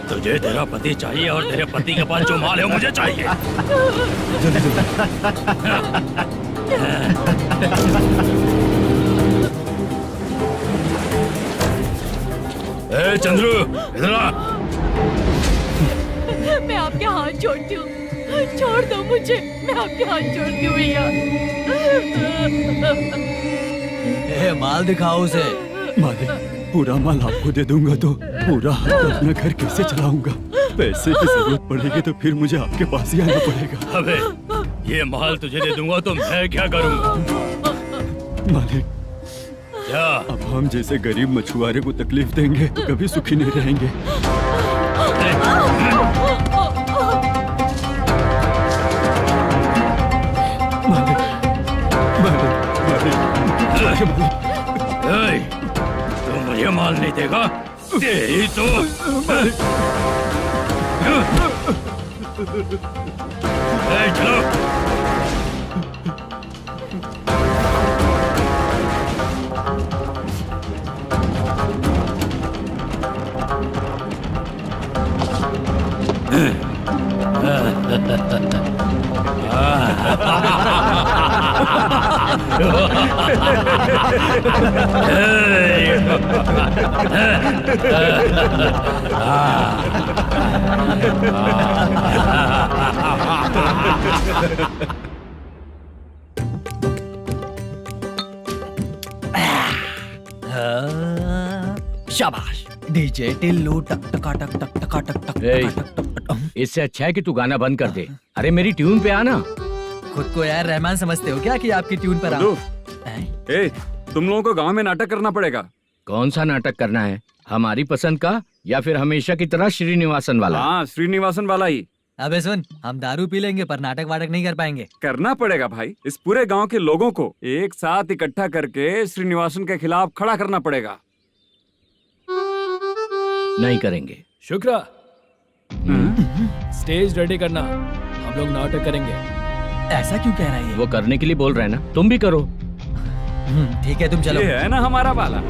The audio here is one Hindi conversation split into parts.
तुझे तेरा पति चाहिए और तेरे पति के पास जो माल है मुझे चाहिए। ए चंद्रू, इधर आ। मैं आपके हाथ जोड़ती हूँ, छोड़ दो मुझे, मैं आपके हाथ जोड़ती हूँ भैया। माल दिखाओ उसे। मालिक, पूरा माल आपको दे दूंगा तो पूरा हाथ अपना घर कैसे चलाऊंगा? पैसे की जरूरत पड़ेगी तो फिर मुझे आपके पास ही आना पड़ेगा। अबे, ये माल तुझे दे दूंगा तो मैं क्या करूंगा? मालिक, क्या? अब हम जैसे गरीब मछुआरे को तकलीफ देंगे तो कभी सुखी नहीं रहेंगे। मालिक, मालिक, मालिक, तू मुझे माल नहीं देगा? तेरी तो चलो। शाबाश डीजे टिल्लू टक टका टक टक टका टक टक टक टक। इससे अच्छा है कि तू गाना बंद कर दे। अरे मेरी ट्यून पे आना। खुद को यार रहमान समझते हो क्या कि आपकी ट्यून पर आओ? ए, तुम लोगों को गांव में नाटक करना पड़ेगा। कौन सा नाटक करना है? हमारी पसंद का या फिर हमेशा की तरह श्रीनिवासन वाला? हाँ, श्रीनिवासन वाला ही। अबे सुन, हम दारू पी लेंगे पर नाटक वाटक नहीं कर पाएंगे। करना पड़ेगा भाई। इस पूरे गांव के लोगों को एक साथ इकट्ठा करके श्रीनिवासन के खिलाफ खड़ा करना पड़ेगा। नहीं करेंगे। शुक्रा, स्टेज रेडी करना, हम लोग नाटक करेंगे। ऐसा क्यों कह रहा है ये? वो करने के लिए बोल रहे हैं ना, तुम भी करो। ठीक है, तुम चलो। ये है ना हमारा वाला।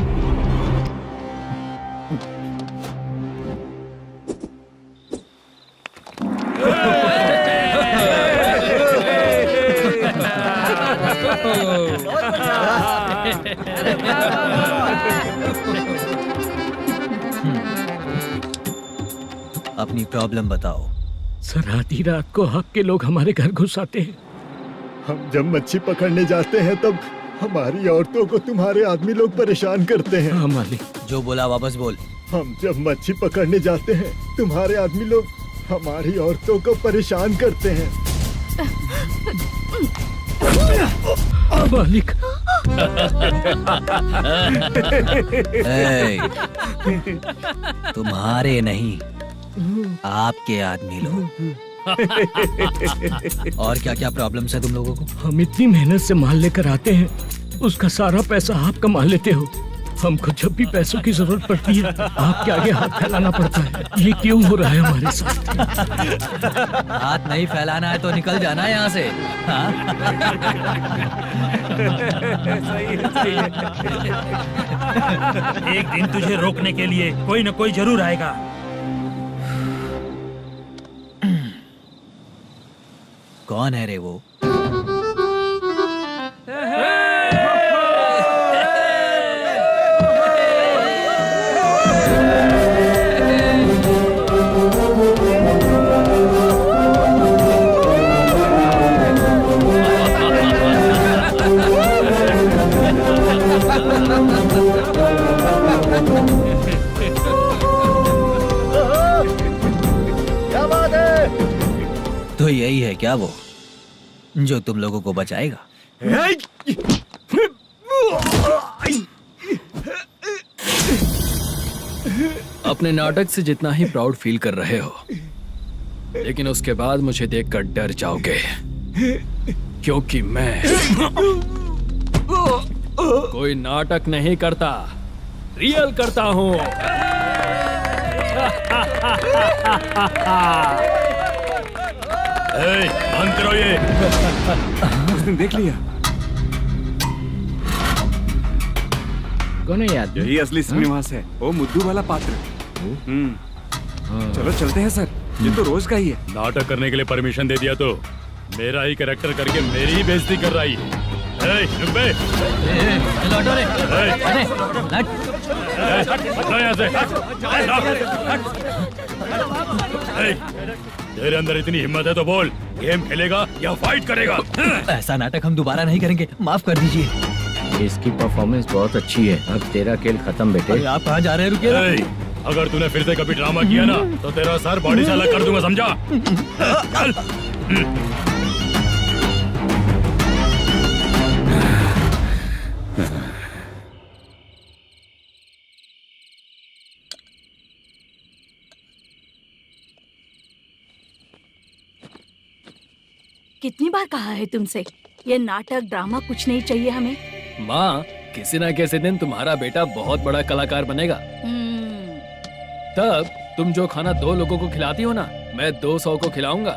अपनी प्रॉब्लम बताओ। सर, आधी रात को आपके लोग हमारे घर घुस आते हैं। हम जब मच्छी पकड़ने जाते हैं तब हमारी औरतों को तुम्हारे आदमी लोग परेशान करते हैं। हाँ मालिक। जो बोला वापस बोल। हम जब मच्छी पकड़ने जाते हैं तुम्हारे आदमी लोग हमारी औरतों को परेशान करते हैं। मालिक। तुम्हारे नहीं, आपके आदमी लोग। और क्या क्या प्रॉब्लम्स है तुम लोगों को? हम इतनी मेहनत से माल लेकर आते हैं, उसका सारा पैसा आप कमा लेते हो। हमको जब भी पैसों की जरूरत पड़ती है आपके आगे हाथ फैलाना पड़ता है। ये क्यों हो रहा है हमारे साथ? हाथ नहीं फैलाना है तो निकल जाना है यहाँ से। हाँ? एक दिन तुझे रोकने के लिए कोई न कोई जरूर आएगा। कौन है रे वो? क्या बात है? तो यही है क्या वो जो तुम लोगों को बचाएगा? अपने नाटक से जितना ही प्राउड फील कर रहे हो, लेकिन उसके बाद मुझे देखकर डर जाओगे, क्योंकि मैं कोई नाटक नहीं करता, रियल करता हूँ। बंद करो ये। उसने देख लिया। कौन है याद? यही असली श्रीनिवास है, वो मुद्दू वाला पात्र। चलो चलते हैं सर, ये तो रोज का ही है। नाटक करने के लिए परमिशन दे दिया तो मेरा ही कैरेक्टर करके मेरी ही बेइज्जती कर रही है। रुक बे। लौटो रे। हटो यहाँ से। तेरे अंदर इतनी हिम्मत है तो बोल, गेम खेलेगा या फाइट करेगा? ऐसा नाटक हम दोबारा नहीं करेंगे, माफ कर दीजिए। इसकी परफॉर्मेंस बहुत अच्छी है। अब तेरा खेल खत्म बेटे। अरे आप कहाँ जा रहे हैं? रुकिए ना। अगर तूने फिर से कभी ड्रामा किया ना तो तेरा सर बॉडी से अलग कर दूंगा, समझा? चल। कितनी बार कहा है तुमसे, ये नाटक ड्रामा कुछ नहीं चाहिए हमें। माँ, किसी ना किसी दिन तुम्हारा बेटा बहुत बड़ा कलाकार बनेगा। तब तुम जो खाना 2 लोगों को खिलाती हो ना, मैं 200 को खिलाऊंगा।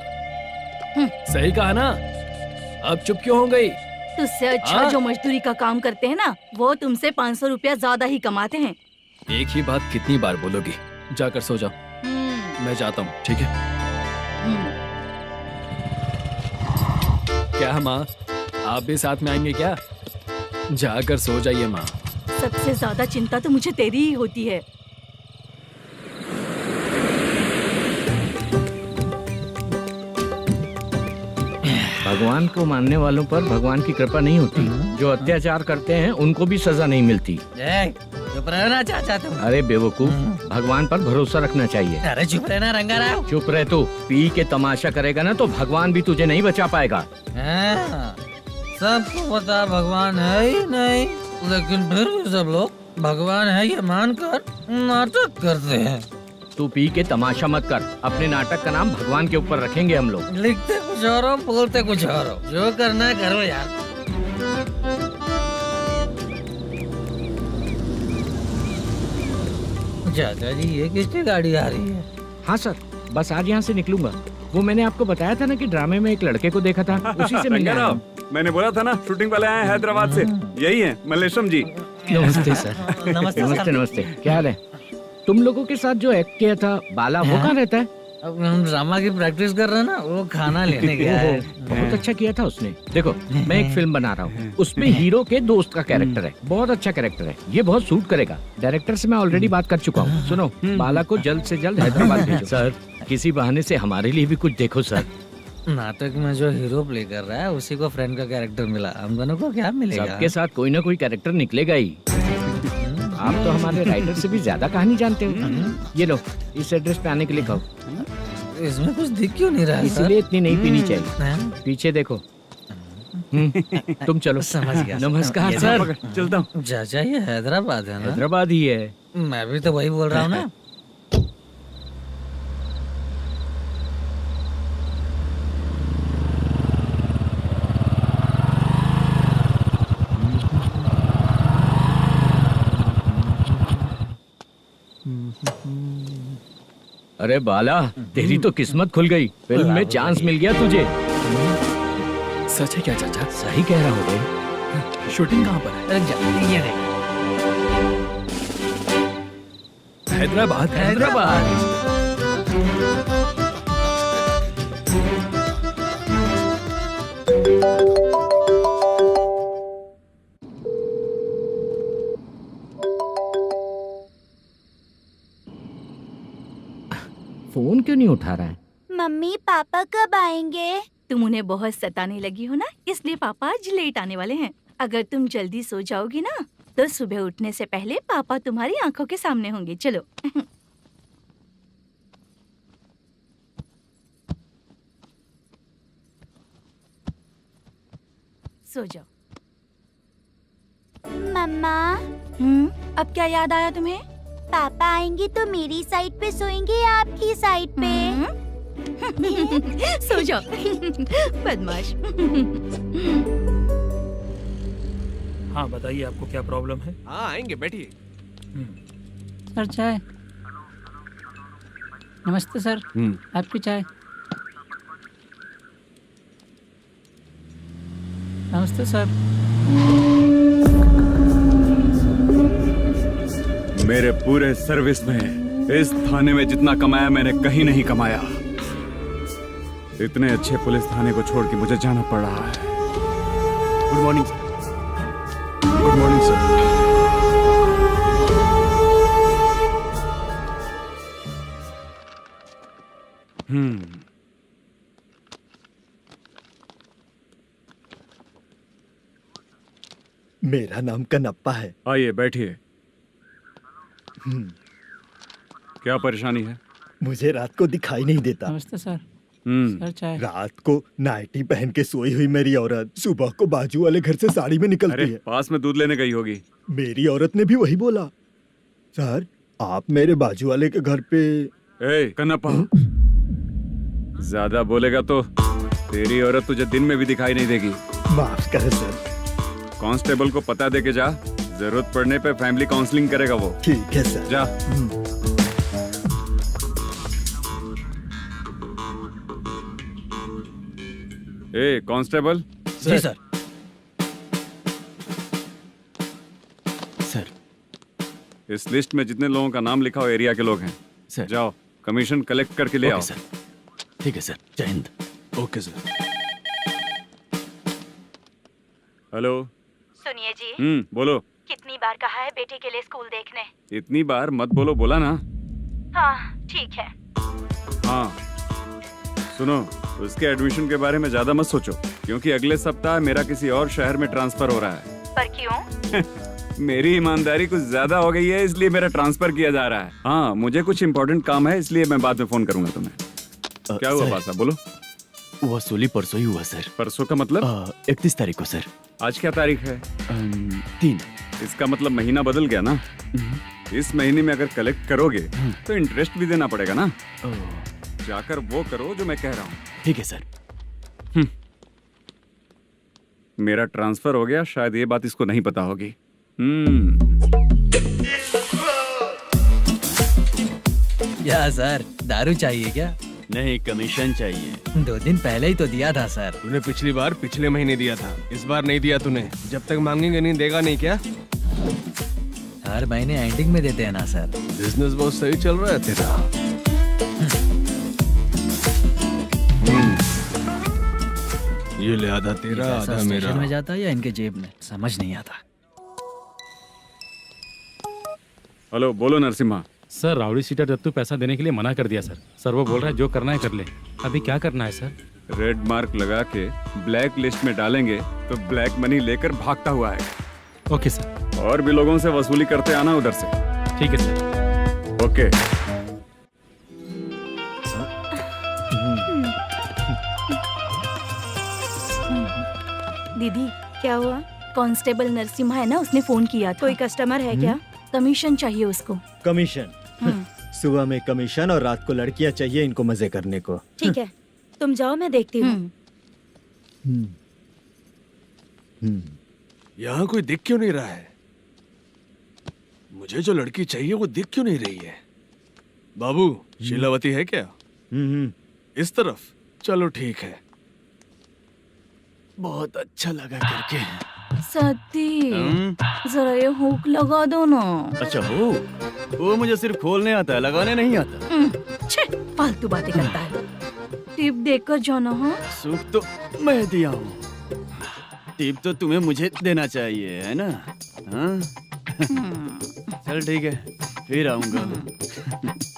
सही कहा ना? अब चुप क्यों हो गई? तुझसे अच्छा जो मजदूरी का काम करते हैं ना, वो तुमसे 500 रुपया ज्यादा ही कमाते हैं। एक ही बात कितनी बार बोलोगी? जाकर सो जाओ। मैं जाता हूँ, ठीक है? क्या माँ, आप भी साथ में आएंगे क्या? जाकर सो जाइए माँ। सबसे ज्यादा चिंता तो मुझे तेरी ही होती है। भगवान को मानने वालों पर भगवान की कृपा नहीं होती। जो अत्याचार करते हैं उनको भी सजा नहीं मिलती। चुप रहना चाचा तुम। अरे बेवकूफ, भगवान पर भरोसा रखना चाहिए। अरे चुप रहना रंगा राव। चुप रह तू। पी के तमाशा करेगा ना तो भगवान भी तुझे नहीं बचा पाएगा। सबको पता भगवान है ही नहीं, लेकिन फिर भी सब लोग भगवान है ये मानकर नाटक करते हैं। तू पी के तमाशा मत कर। अपने नाटक का नाम भगवान के ऊपर रखेंगे हम लोग। लिखते कुछ और हो, बोलते कुछ और हो, जो करना है करो यार। चाचा जी, ये किसकी गाड़ी आ रही है? हाँ सर, बस आज यहाँ से निकलूंगा। वो मैंने आपको बताया था ना कि ड्रामे में एक लड़के को देखा था, उसी से मिलने आया हूँ। मैंने बोला था ना, शूटिंग वाले आए हैं हैदराबाद से। यही है मल्लेश्वरम जी। नमस्ते सर। नमस्ते नमस्ते नमस्ते। क्या हाल है? तुम लोगों के साथ जो एक्ट किया था बाला, वो कहाँ रहता है? अब हम ड्रामा की प्रैक्टिस कर रहे हैं ना, वो खाना लेने गया है। बहुत अच्छा किया था उसने। देखो, मैं एक फिल्म बना रहा हूँ, उसमें हीरो के दोस्त का कैरेक्टर है। बहुत अच्छा कैरेक्टर है, ये बहुत सूट करेगा। डायरेक्टर से मैं ऑलरेडी बात कर चुका हूँ। सुनो, बाला को जल्द से जल्द हैदराबाद भेजो। सर, किसी बहाने से हमारे लिए भी कुछ देखो सर। नाटक में जो हीरो प्ले कर रहा है उसी को फ्रेंड का कैरेक्टर मिला, हम दोनों को क्या मिलेगा? सबके साथ कोई ना कोई कैरेक्टर निकलेगा ही। आप तो हमारे राइटर से भी ज्यादा कहानी जानते हो। ये लो, इस एड्रेस पे आने के लिए कहो। इसमें कुछ दिख क्यों नहीं रहा? इसलिए इतनी नहीं पीनी चाहिए। पीछे देखो। तुम चलो। समझ गया। नमस्कार सर। चलता हूँ। चाचा, ये हैदराबाद है ना? हैदराबाद ही है। मैं भी तो वही बोल रहा हूँ ना। अरे बाला, तेरी तो किस्मत खुल गई। फिल्म में चांस मिल गया तुझे। सच है क्या चाचा? सही कह रहा हो भाई। शूटिंग कहाँ पर है? ये देख। हैदराबाद। हैदराबाद। फोन क्यों नहीं उठा रहा है? मम्मी पापा कब आएंगे? तुम उन्हें बहुत सताने लगी हो ना, इसलिए पापा आज लेट आने वाले हैं। अगर तुम जल्दी सो जाओगी ना तो सुबह उठने से पहले पापा तुम्हारी आंखों के सामने होंगे। चलो। सो जाओ। मम्मा, अब क्या याद आया तुम्हें? पापा आएंगे तो मेरी साइड पे सोएंगे या आपकी साइड पे? सो जाओ। बदमाश। हाँ बताइए, आपको क्या प्रॉब्लम है? हाँ आएंगे, बैठिए। सर चाय। नमस्ते सर, आपकी चाय। नमस्ते सर। मेरे पूरे सर्विस में इस थाने में जितना कमाया मैंने कहीं नहीं कमाया। इतने अच्छे पुलिस थाने को छोड़ के मुझे जाना पड़ रहा है। Good morning sir. Good morning sir. मेरा नाम कनप्पा है। आइए बैठिए। क्या परेशानी है? मुझे रात को दिखाई नहीं देता। नमस्ते सर। सर चाय। रात को नाइटी पहन के सोई हुई मेरी औरत सुबह को बाजू वाले घर से साड़ी में निकलती अरे है। पास में दूध लेने गई होगी। मेरी औरत ने भी वही बोला। सर, आप मेरे बाजू वाले के घर पे। ए कन्नप्पा, ज्यादा बोलेगा तो तेरी औरत तुझे दिन में भी दिखाई नहीं देगी। माफ करें सर। कांस्टेबल को पता दे के जा, जरूरत पड़ने पे फैमिली काउंसलिंग करेगा वो। ठीक है सर। जा। ए कांस्टेबल। जी सर। सर, इस लिस्ट में जितने लोगों का नाम लिखा हो एरिया के लोग हैं। सर। जाओ कमीशन कलेक्ट करके ले आओ। सर। ठीक है सर, जय हिंद। Okay sir. हेलो। सुनिए जी, बोलो। कितनी बार कहा है बेटे के लिए स्कूल देखने? इतनी बार मत बोलो, बोला ना। हाँ ठीक है। हाँ सुनो, उसके एडमिशन के बारे में ज्यादा मत सोचो, क्योंकि अगले सप्ताह मेरा किसी और शहर में ट्रांसफर हो रहा है। पर क्यों? मेरी ईमानदारी कुछ ज्यादा हो गई है, इसलिए मेरा ट्रांसफर किया जा रहा है। हाँ मुझे कुछ इम्पोर्टेंट काम है, इसलिए मैं बाद में फोन करूंगा तुम्हें। क्या हुआ पासा, बोलो। वसूली परसों ही हुआ सर। परसों का मतलब? 31 तारीख को सर। आज क्या तारीख है? 3। इसका मतलब महीना बदल गया ना। इस महीने में अगर कलेक्ट करोगे तो इंटरेस्ट भी देना पड़ेगा ना। जाकर वो करो जो मैं कह रहा हूँ। ठीक है सर। मेरा ट्रांसफर हो गया, शायद ये बात इसको नहीं पता होगी। क्या सर, दारू चाहिए क्या? नहीं, कमीशन चाहिए। 2 दिन पहले ही तो दिया था सर। तूने पिछली बार पिछले महीने दिया था, इस बार नहीं दिया तूने। जब तक मांगेंगे नहीं देगा नहीं क्या? हर महीने एंडिंग में देते हैं ना सर। बिजनेस बहुत सही चल रहा है तेरा। ये ले आधा तेरा, आधा मेरा। में जाता है या इनके जेब में, समझ नहीं आता। हेलो, बोलो Narasimha. Sir rowdy seater Dattu पैसा देने के लिए मना कर दिया सर। सर वो बोल रहा है जो करना है कर ले। अभी क्या करना है सर? रेड मार्क लगा के ब्लैक लिस्ट में डालेंगे तो ब्लैक मनी लेकर भागता हुआ है। Okay sir. और भी लोगों से वसूली करते आना उधर से। ठीक है सर। ओके। दीदी क्या हुआ? कांस्टेबल नरसिम्हा है ना, उसने फोन किया था। कोई कस्टमर है क्या? कमीशन चाहिए उसको। कमीशन? सुबह में कमीशन और रात को लड़कियां चाहिए इनको मजे करने को। ठीक है, तुम जाओ, मैं देखती हूँ। यहाँ कोई दिख क्यों नहीं रहा है? मुझे जो लड़की चाहिए वो दिख क्यों नहीं रही है? बाबू, शीलावती है क्या? इस तरफ? चलो ठीक है। बहुत अच्छा लगा करके। सती, जरा ये हुक लगा दो ना। अच्छा वो मुझे सिर्फ खोलने आता है, लगाने नहीं आता। छे, फालतू बातें करता है। टिप देकर जाना। हाँ सुख तो मैं दिया हूँ, टिप तो तुम्हें मुझे देना चाहिए, है ना? हाँ? चल ठीक है, फिर आऊंगा।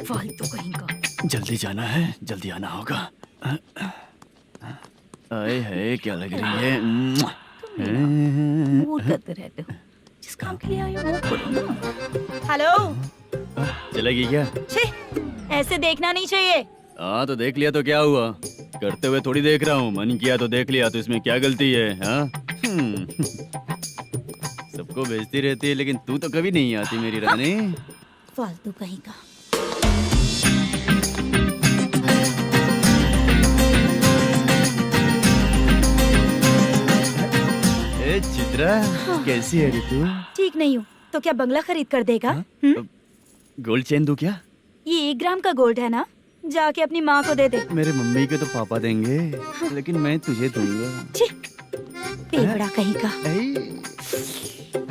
फालतू कहीं का। जल्दी जाना है, जल्दी आना होगा। आए है, क्या लग रही है? वो करते रहते हो। जिस काम के लिए आए हो वो करो ना। हेलो, चलेगी क्या? छी, ऐसे देखना नहीं चाहिए। हाँ तो देख लिया तो क्या हुआ? करते हुए थोड़ी देख रहा हूँ, मन किया तो देख लिया, तो इसमें क्या गलती है? हाँ? सबको भेजती रहती है, लेकिन तू तो कभी नहीं आती मेरी रानी। फालतू कहीं का। ए चित्रा, कैसी है रे तू? ठीक नहीं हूँ तो क्या बंगला खरीद कर देगा? गोल्ड चेन दूं क्या? ये 1 ग्राम का गोल्ड है ना? जाके अपनी माँ को दे दे। मेरे मम्मी के तो पापा देंगे, लेकिन मैं तुझे दूंगा। टेबड़ा कहीं का।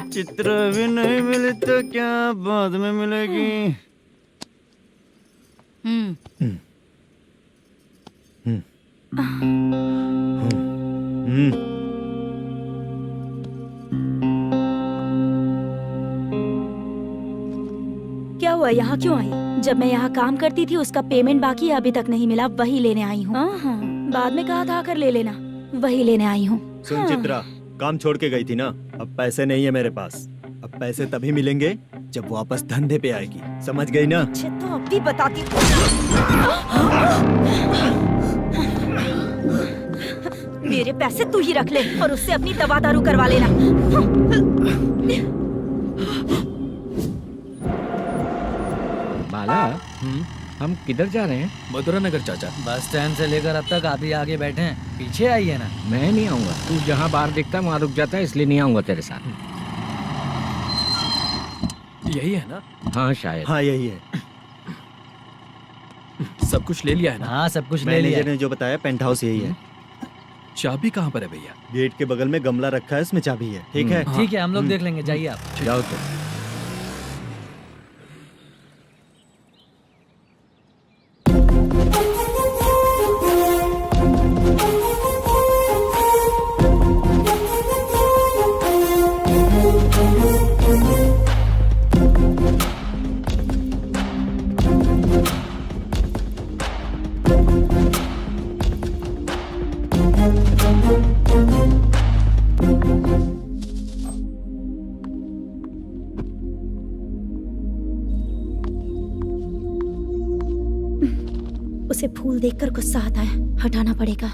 चित्र भी नहीं मिली तो क्या बाद में मिलेगी। क्या हुआ, यहाँ क्यों आई? जब मैं यहाँ काम करती थी उसका पेमेंट बाकी है, अभी तक नहीं मिला, वही लेने आई हूँ। बाद में कहा था आकर ले लेना, वही लेने आई हूँ। सुन चित्रा, काम छोड़ के गई थी ना, अब पैसे नहीं है मेरे पास। अब पैसे तभी मिलेंगे जब वापस धंधे पे आएगी, समझ गई ना? अच्छा तो अब भी बताती। मेरे पैसे तू ही रख ले और उससे अपनी दवा दारू करवा लेना। बाला, हम किधर जा रहे हैं? मथुरा नगर चाचा। बस स्टैंड से लेकर अब तक आप ही आगे बैठे हैं, पीछे आइए ना। मैं नहीं आऊंगा, तू जहाँ बाहर दिखता है वहाँ रुक जाता है, इसलिए नहीं आऊंगा तेरे साथ। यही है ना? हाँ शायद। हाँ यही है। सब कुछ ले लिया है ना? हाँ सब कुछ ले लिया। मैनेजर ने जो बताया पेंट हाउस यही है। चाबी कहाँ पर है भैया? गेट के बगल में गमला रखा है, उसमें चाबी है। ठीक है? ठीक है, हम लोग देख लेंगे, जाइए आप। जाओ तो। उसे फूल देखकर गुस्सा आता है, हटाना पड़ेगा।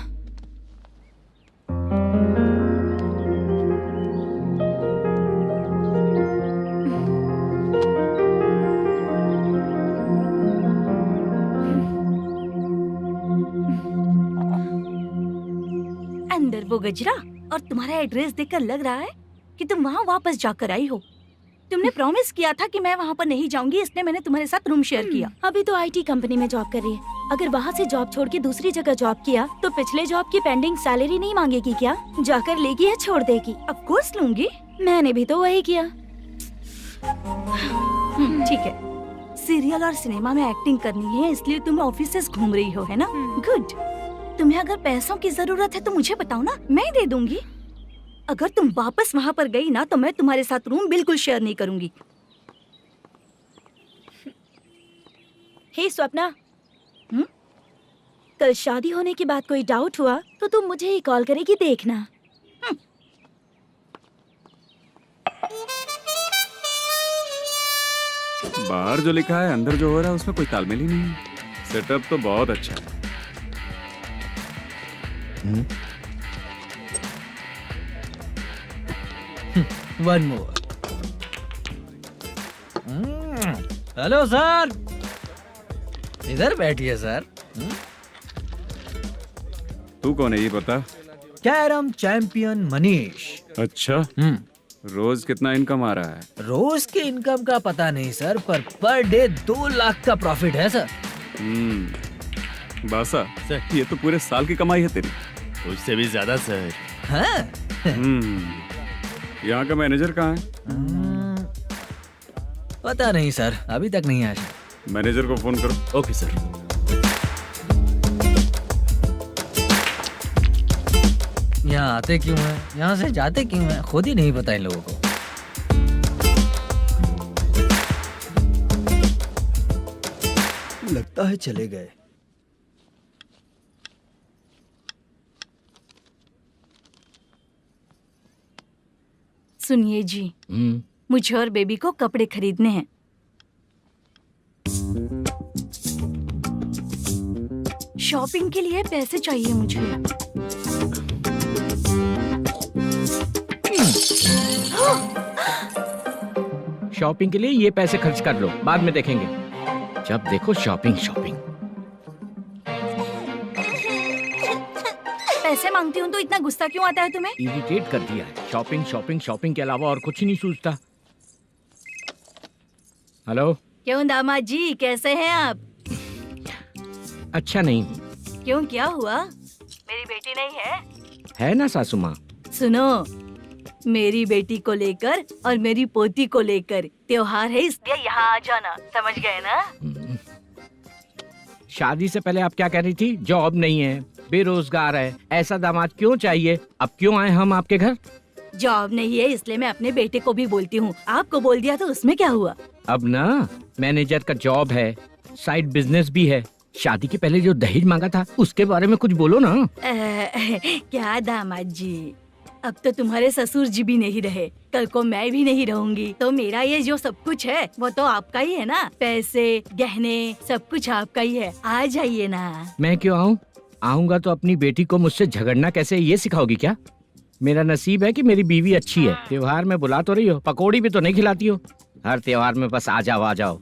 अंदर वो गजरा और तुम्हारा एड्रेस देखकर लग रहा है कि तुम वहाँ वापस जाकर आई हो। तुमने प्रॉमिस किया था कि मैं वहाँ पर नहीं जाऊंगी, इसलिए मैंने तुम्हारे साथ रूम शेयर किया। अभी तो आईटी कंपनी में जॉब कर रही है। अगर वहाँ से जॉब छोड़ के दूसरी जगह जॉब किया तो पिछले जॉब की पेंडिंग सैलरी नहीं मांगेगी क्या? जाकर लेगी या छोड़ देगी? ऑफ कोर्स लूंगी। मैंने भी तो वही किया। ठीक है, सीरियल और सिनेमा में एक्टिंग करनी है, इसलिए तुम ऑफिसेस घूम रही हो, है ना? गुड। तुम्हें अगर पैसों की जरूरत है तो मुझे बताओ ना, मैं दे दूंगी। अगर तुम वापस वहाँ पर गई ना तो मैं तुम्हारे साथ रूम बिल्कुल शेयर नहीं करूंगी। हे स्वप्ना, कल शादी होने की बात कोई डाउट हुआ तो तुम मुझे ही कॉल करेगी, देखना। बाहर जो लिखा है अंदर जो हो रहा है उसमें कोई तालमेल ही नहीं है। सेटअप तो बहुत अच्छा है। One more. हेलो सर, इधर बैठिए सर। तू कौन है ये बता? Carrom champion Manish. अच्छा, रोज कितना इनकम आ रहा है? रोज के इनकम का पता नहीं सर, पर डे 2 लाख का प्रॉफिट है सर। बासा, ये तो पूरे साल की कमाई है तेरी। उससे भी ज्यादा सर। हाँ? यहाँ का मैनेजर कहाँ है? पता नहीं सर, अभी तक नहीं आया। मैनेजर को फोन करो। Okay sir. यहाँ आते क्यों हैं, यहाँ से जाते क्यों हैं, खुद ही नहीं पता इन लोगों को। लगता है चले गए। सुनिए जी, मुझे और बेबी को कपड़े खरीदने हैं। शॉपिंग के लिए पैसे चाहिए मुझे। शॉपिंग के लिए ये पैसे खर्च कर लो, बाद में देखेंगे। जब देखो शॉपिंग शॉपिंग। पैसे मांगती हूँ तो इतना गुस्सा क्यों आता है तुम्हें? इरिटेट कर दिया है। शॉपिंग शॉपिंग शॉपिंग के अलावा और कुछ नहीं सूझता। हेलो, क्यों दामाद जी, कैसे हैं आप? अच्छा नहीं। क्यों, क्या हुआ? मेरी बेटी नहीं है? है ना सासू माँ। सुनो, मेरी बेटी को लेकर और मेरी पोती को लेकर त्योहार है, इसलिए यहाँ आ जाना, समझ गए ना? शादी से पहले आप क्या कह रही थी? जॉब नहीं है, बेरोजगार है, ऐसा दामाद क्यों चाहिए? अब क्यों आए हम आपके घर? जॉब नहीं है इसलिए मैं अपने बेटे को भी बोलती हूँ, आपको बोल दिया तो उसमें क्या हुआ? अब ना मैनेजर का जॉब है, साइड बिजनेस भी है। शादी के पहले जो दहेज मांगा था उसके बारे में कुछ बोलो ना। क्या दामाद जी, अब तो तुम्हारे ससुर जी भी नहीं रहे, कल को मैं भी नहीं रहूंगी, तो मेरा ये जो सब कुछ है वो तो आपका ही है ना। पैसे, गहने, सब कुछ आपका ही है। आ जाइए ना। मैं क्यों आऊँ? आऊंगा तो अपनी बेटी को मुझसे झगड़ना कैसे ये सिखाओगी क्या? मेरा नसीब है कि मेरी बीवी अच्छी है। त्योहार में बुला तो रही हो, पकौड़ी भी तो नहीं खिलाती हो। हर त्योहार में बस आ जाओ आ जाओ।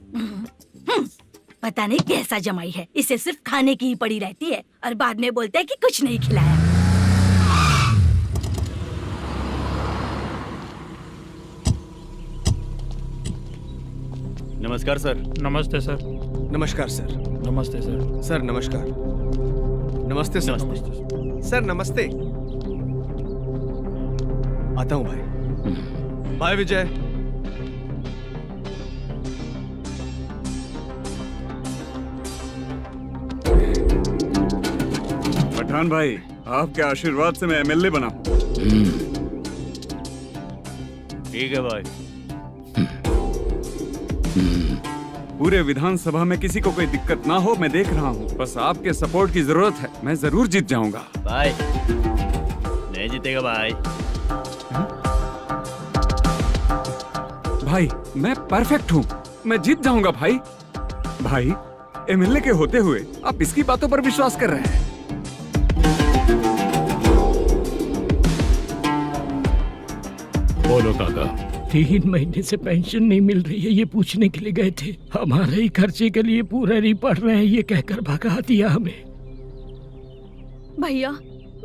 पता नहीं कैसा जमाई है, इसे सिर्फ खाने की ही पड़ी रहती है और बाद में बोलते हैं कि कुछ नहीं खिलाया। नमस्कार सर। नमस्ते सर। नमस्कार सर। नमस्ते सर। सर नमस्कार। नमस्ते सर। सर नमस्ते। आता हूँ भाई। बाय विजय। पठान भाई, आपके आशीर्वाद से मैं एमएलए बना हूँ। ठीक है भाई। पूरे विधानसभा में किसी को कोई दिक्कत ना हो, मैं देख रहा हूँ। बस आपके सपोर्ट की जरूरत है, मैं जरूर जीत जाऊंगा। भाई नहीं जीतेगा भाई। भाई मैं परफेक्ट हूँ, मैं जीत जाऊंगा भाई। भाई एमएलए के होते हुए आप इसकी बातों पर विश्वास कर रहे हैं। बोलो काका। 3 महीने से पेंशन नहीं मिल रही है, ये पूछने के लिए गए थे। हमारे ही खर्चे के लिए पूरा नहीं पड़ रहे हैं, ये कहकर भगा दिया हमें। भैया,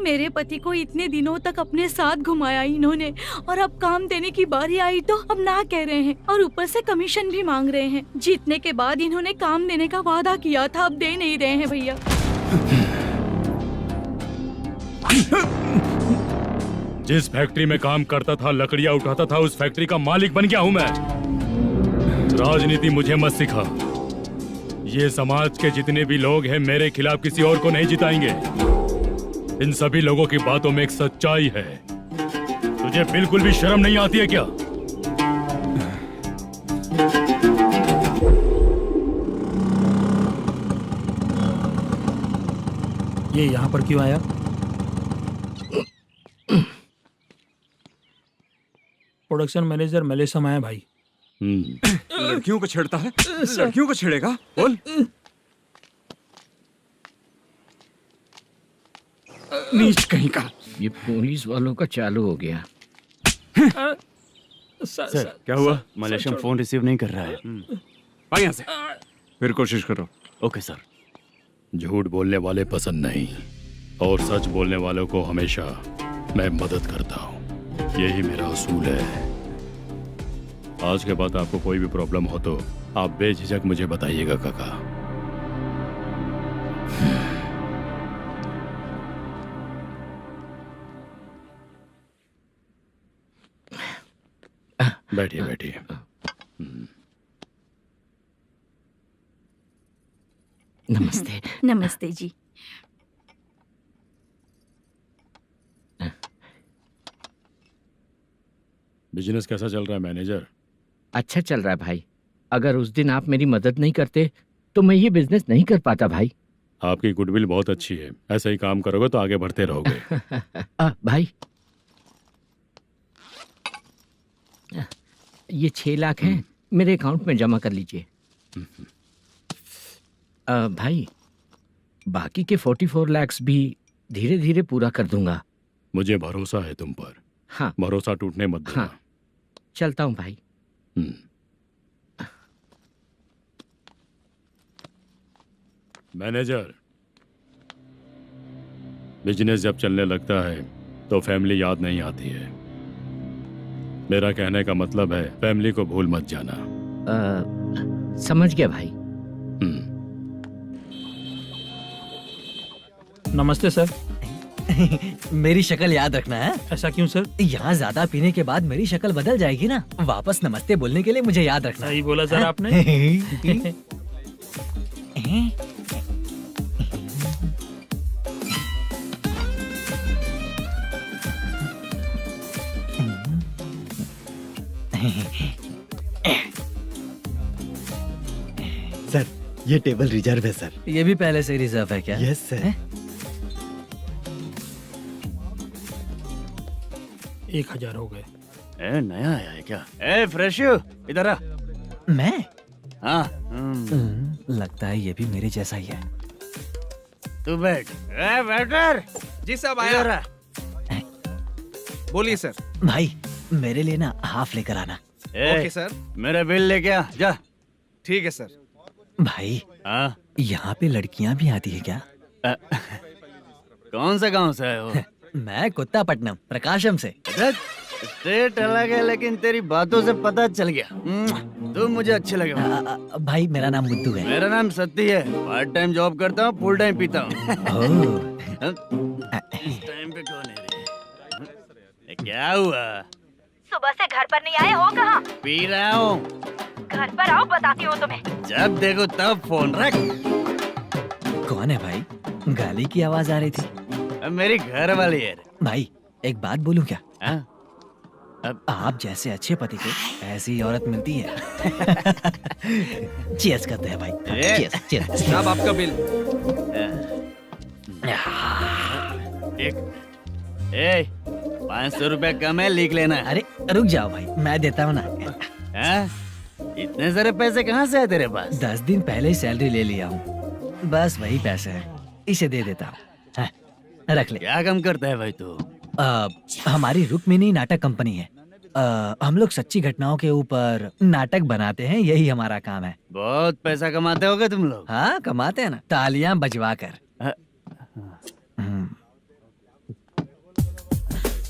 मेरे पति को इतने दिनों तक अपने साथ घुमाया इन्होंने, और अब काम देने की बारी आई तो अब ना कह रहे हैं और ऊपर से कमीशन भी मांग रहे हैं। जीतने के बाद इन्होंने काम देने का वादा किया था, अब दे नहीं रहे हैं भैया। जिस फैक्ट्री में काम करता था, लकड़ियां उठाता था, उस फैक्ट्री का मालिक बन गया हूं मैं। राजनीति मुझे मत सिखा। ये समाज के जितने भी लोग हैं मेरे खिलाफ किसी और को नहीं जिताएंगे। इन सभी लोगों की बातों में एक सच्चाई है। तुझे बिल्कुल भी शर्म नहीं आती है क्या? ये यहाँ पर क्यों आया? प्रोडक्शन मैनेजर मलेशम आया भाई। लड़कियों को छेड़ता है, लड़कियों को छेड़ेगा? बोल। नीच कहीं का। ये पुलिस वालों का चालू हो गया। सर क्या हुआ? मलेशियन फोन रिसीव नहीं कर रहा है। आ यहाँ से। फिर कोशिश करो। Okay sir. झूठ बोलने वाले पसंद नहीं, और सच बोलने वालों को हमेशा मैं मदद करता हूँ। यही मेरा असूल है। आज के बाद आपको कोई भी प्रॉब्लम हो तो आप बेझिझक मुझे बताइएगा काका। बैठिए बैठिए। नमस्ते। नमस्ते जी। बिजनेस कैसा चल रहा है मैनेजर? अच्छा चल रहा है भाई। अगर उस दिन आप मेरी मदद नहीं करते तो मैं ये बिजनेस नहीं कर पाता भाई। आपकी गुडविल बहुत अच्छी है, ऐसा ही काम करोगे तो आगे बढ़ते रहोगे। भाई ये 6 लाख हैं, मेरे अकाउंट में जमा कर लीजिए। भाई बाकी के 44 लाख भी धीरे धीरे पूरा कर दूंगा। मुझे भरोसा है तुम पर। हाँ। भरोसा टूटने मत देना। हाँ। चलता हूँ भाई। मैनेजर, बिजनेस जब चलने लगता है तो फैमिली याद नहीं आती है। मेरा कहने का मतलब है फैमिली को भूल मत जाना। समझ गया भाई। नमस्ते सर। मेरी शक्ल याद रखना है। ऐसा क्यों सर? यहाँ ज्यादा पीने के बाद मेरी शक्ल बदल जाएगी ना। वापस नमस्ते बोलने के लिए मुझे याद रखना। सही बोला सर आपने। सर ये टेबल रिजर्व है सर। ये भी पहले से रिजर्व है क्या? Yes sir. 1000 हो गए। ए नया आया है क्या? ए फ्रेश इधर आ। मैं? हाँ। लगता है ये भी मेरे जैसा ही है। तू बैठ। ए वेटर। जी साहब इधर आ। बोलिए सर। भाई मेरे लिए ना हाफ लेकर आना। Okay sir. मेरा बिल लेके आ जा। ठीक है सर। भाई हाँ यहाँ पे लड़कियाँ भी आती है क्या? कौन सा गांव से है वो? मैं कुत्तापट्टनम प्रकाशम से। स्टेट अलग है लेकिन तेरी बातों से पता चल गया। तू मुझे अच्छे लगे। भाई मेरा नाम मुद्दू है। मेरा नाम सत्ती है। पार्ट टाइम जॉब करता हूँ, फुल टाइम पीता हूँ। इस टाइम पे कौन है रे? क्या हुआ? सुबह से घर पर नहीं आए हो? कहाँ? पी रहा हूँ। घर पर आओ, बताती हूँ तुम्हें। जब देखो तब फोन रख। कौन है भाई? गाली की आवाज आ रही थी। मेरी घर वाली है। भाई एक बात बोलूं क्या? अब आप जैसे अच्छे पति को ऐसी औरत मिलती है। चीयर्स करते हैं भाई। Cheers cheers. साहब आपका बिल। एक 500 रुपया कम है, लिख लेना। अरे रुक जाओ भाई, मैं देता हूँ ना। इतने सारे पैसे कहाँ से है तेरे पास? 10 दिन पहले ही सैलरी ले लिया हूँ। बस वही पैसे हैं, इसे दे देता हूँ। रख ले। क्या काम करता है भाई तू? हमारी रुक्मिनी नाटक कंपनी है। हम लोग सच्ची घटनाओं के ऊपर नाटक बनाते हैं, यही हमारा काम है। बहुत पैसा कमाते होगे तुम लोग। हाँ कमाते हैं ना, तालियां बजवा कर।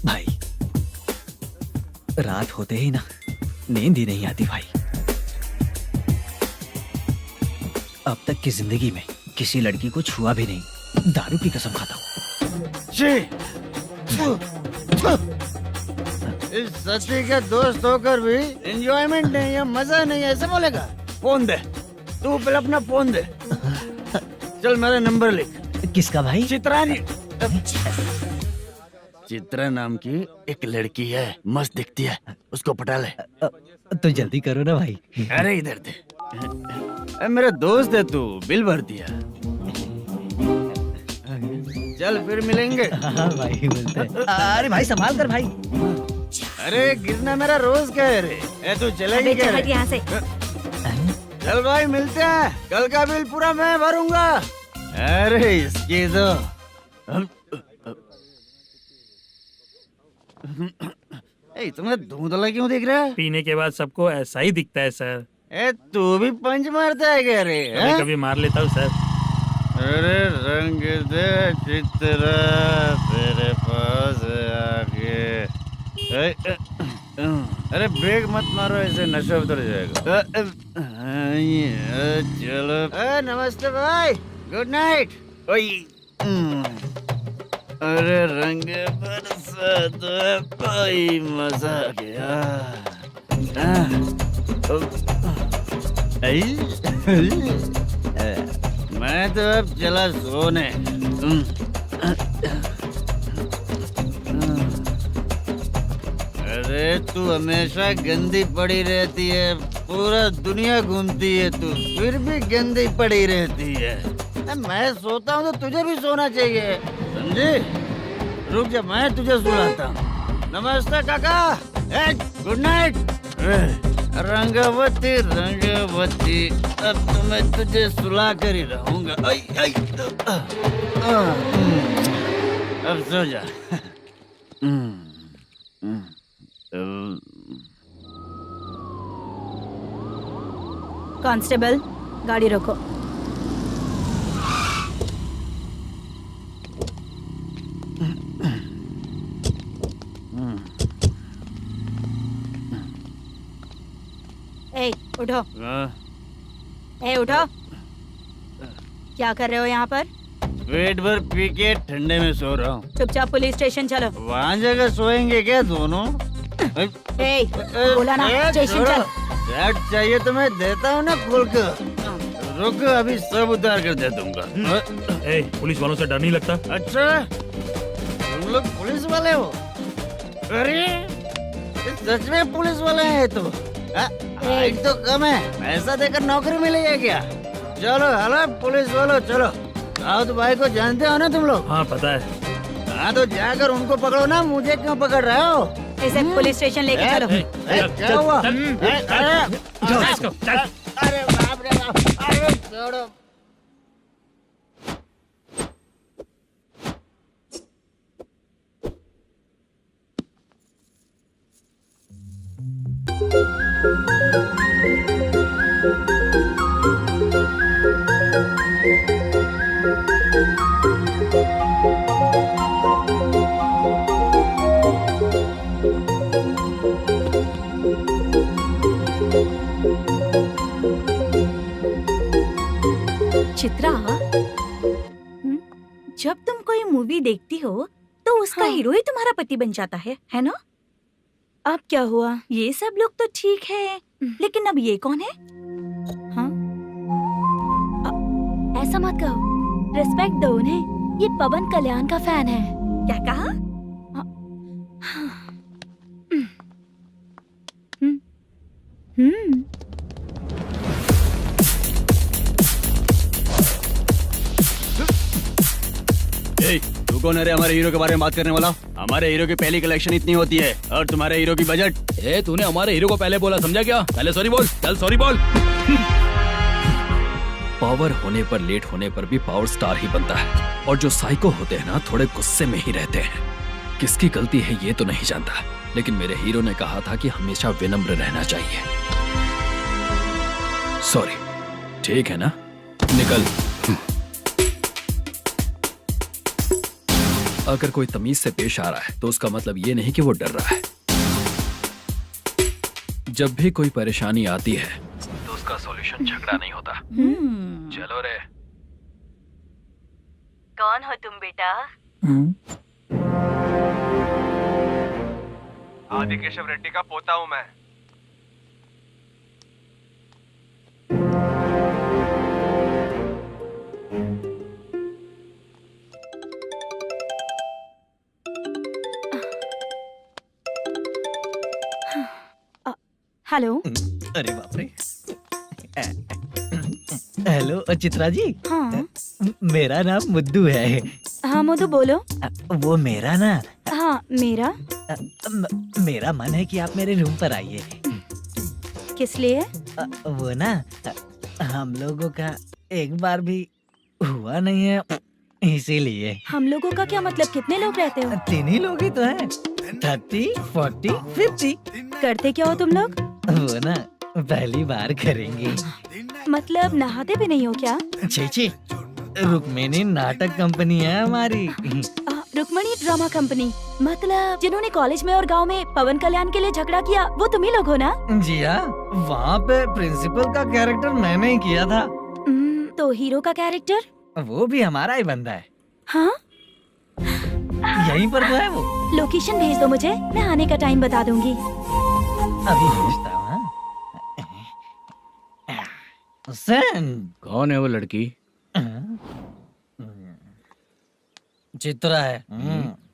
भाई रात होते ही ना नींद ही नहीं आती भाई। अब तक की जिंदगी में किसी लड़की को छुआ भी नहीं, दारू की कसम खाता हूँ। इस सच्ची का दोस्त होकर भी एंजॉयमेंट नहीं है, मजा नहीं है, ऐसे बोलेगा? फोन दे, तू पहले अपना फोन दे। चल मेरा नंबर लिख। किसका भाई? चित्रानी। चित्रा नाम की एक लड़की है, मस्त दिखती है, उसको पटा ले। तो जल्दी करो ना भाई। अरे इधर दे। मेरा दोस्त है तू, बिल भर दिया। चल फिर मिलेंगे। हाँ भाई मिलते हैं। अरे भाई संभाल कर भाई। अरे गिरना मेरा रोज का है रे। तू चलेगी क्या रे? यहाँ से। चल भाई मिलते हैं, कल का बिल पूरा मैं भरूंगा। अरे इसकी तो तुम्हें धुंधला क्यों दिख रहा है? पीने के बाद सबको ऐसा ही दिखता है सर। तू भी पंच मारता है क्या रे? कभी कभी मार लेता हूँ सर। अरे रंग दे चित्रा तेरे पास आके। अरे ब्रेक मत मारो, ऐसे नशा उतर जाएगा। चलो। नमस्ते भाई, गुड नाइट। अरे रंग बरसात भाई, मजा आ गया। मैं तो अब चला सोने। अरे तू हमेशा गंदी पड़ी रहती है, पूरा दुनिया घूमती है तू, फिर भी गंदी पड़ी रहती है। मैं सोता हूँ तो तुझे भी सोना चाहिए, समझे? रुक जा, मैं तुझे सुलाता हूँ। नमस्ते काका, गुड नाइट। रंगवती रंगवती, अब तो मैं तुझे सुला कर ही रहूंगा। अब सो जा। कांस्टेबल, गाड़ी रोको। ए, उठो। ए, उठो। क्या कर रहे हो यहाँ पर? पेट भर पी के ठंडे में सो रहा हूँ। चुपचाप पुलिस स्टेशन चलो। वहाँ जगह सोएंगे क्या दोनों? बोला ना, स्टेशन चल। शर्ट चाहिए तो मैं देता हूँ ना खोल कर। रुक, अभी सब उतार कर दे दूंगा। पुलिस वालों से डर नहीं लगता? अच्छा, तुम लोग पुलिस वाले हो? अरे सच में पुलिस वाले हैं तो? हाइट तो कम है, पैसा देकर नौकरी मिलेगी क्या? चलो हेलो पुलिस वालों, चलो। राउत भाई को जानते हो ना तुम लोग? हाँ पता है। हाँ तो जाकर उनको पकड़ो ना, मुझे क्यों पकड़ रहे हो? इसे पुलिस स्टेशन लेके चलो। क्या हुआ? चल। अरे बाप रे बाप, अरे छोड़ो। चित्रा, जब तुम कोई मूवी देखती हो तो उसका हीरो ही तुम्हारा पति बन जाता है ना? अब क्या हुआ? ये सब लोग तो ठीक है, लेकिन अब ये कौन है? हाँ? ऐसा मत कहो, रिस्पेक्ट दो उन्हें। ये पवन कल्याण का फैन है। क्या कहा? तू कौन है रे हमारे हीरो के बारे में बात करने वाला? हमारे हीरो की पहली कलेक्शन इतनी होती है और तुम्हारे हीरो की बजट। तूने हमारे हीरो को पहले बोला, समझा क्या? पहले सॉरी बोल, चल सॉरी बोल। पावर होने पर, लेट होने पर भी पावर स्टार ही बनता है। और जो साइको होते हैं ना, थोड़े गुस्से में ही रहते हैं। किसकी गलती है ये तो नहीं जानता, लेकिन मेरे हीरो ने कहा था कि हमेशा विनम्र रहना चाहिए। सॉरी, ठीक है ना? निकल। अगर कोई तमीज से पेश आ रहा है तो उसका मतलब ये नहीं कि वो डर रहा है। जब भी कोई परेशानी आती है तो उसका सॉल्यूशन झगड़ा नहीं होता। चलो रे। कौन हो तुम बेटा? आदि केशव रेड्डी का पोता हूँ मैं। हेलो। अरे बाप रे। हेलो चित्रा जी। हाँ मेरा नाम मुद्दू है। हाँ मधु बोलो। वो मेरा ना। हाँ मेरा। मेरा मन है कि आप मेरे रूम पर आइए। किस लिए? वो ना, हम लोगों का एक बार भी हुआ नहीं है, इसीलिए। हम लोगों का क्या मतलब? कितने लोग रहते हो? 3 ही लोग ही तो हैं। 30, 40, 50। करते क्या हो तुम लोग? वो ना पहली बार करेंगे। मतलब नहाते भी नहीं हो क्या? छी, रुक्मिणी नाटक कंपनी है हमारी। Rukmini drama company? मतलब जिन्होंने कॉलेज में और गांव में पवन कल्याण के लिए झगड़ा किया, वो तुम ही लोग हो ना? जी हाँ, वहाँ पे प्रिंसिपल का कैरेक्टर मैंने ही किया था। तो हीरो का कैरेक्टर? वो भी हमारा ही बंदा है। हाँ? यहीं पर तो है वो। लोकेशन भेज दो मुझे, मैं आने का टाइम बता दूंगी। अभी भेजता हूँ। कौन है वो लड़की? चित्रा है।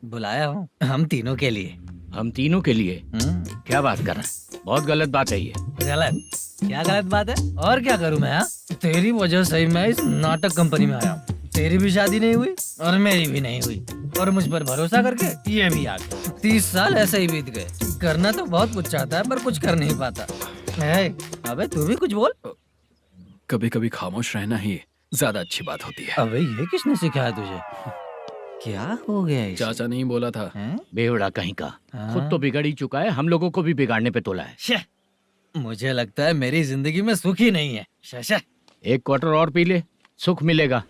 बुलाया हूँ हम तीनों के लिए। हम तीनों के लिए? क्या बात कर रहा है? बहुत गलत बात है ये। गलत? क्या गलत बात है? और क्या करूँ मैं? तेरी वजह से ही मैं इस नाटक कंपनी में आया हूँ। तेरी भी शादी नहीं हुई और मेरी भी नहीं हुई, और मुझ पर भरोसा करके ये भी आ गया। 30 साल ऐसे ही बीत गए। करना तो बहुत कुछ चाहता है पर कुछ कर नहीं पाता। अबे तू भी कुछ बोल। कभी कभी खामोश रहना ही ज्यादा अच्छी बात होती है। अबे ये किसने सिखाया तुझे? क्या हो गया इसे? चाचा नहीं बोला था। बेवड़ा कहीं का। खुद तो बिगड़ ही चुका है, हम लोगों को भी बिगाड़ने पे तोला है। मुझे लगता है मेरी जिंदगी में सुख ही नहीं है। शशा, 1 क्वार्टर और पी ले, सुख मिलेगा।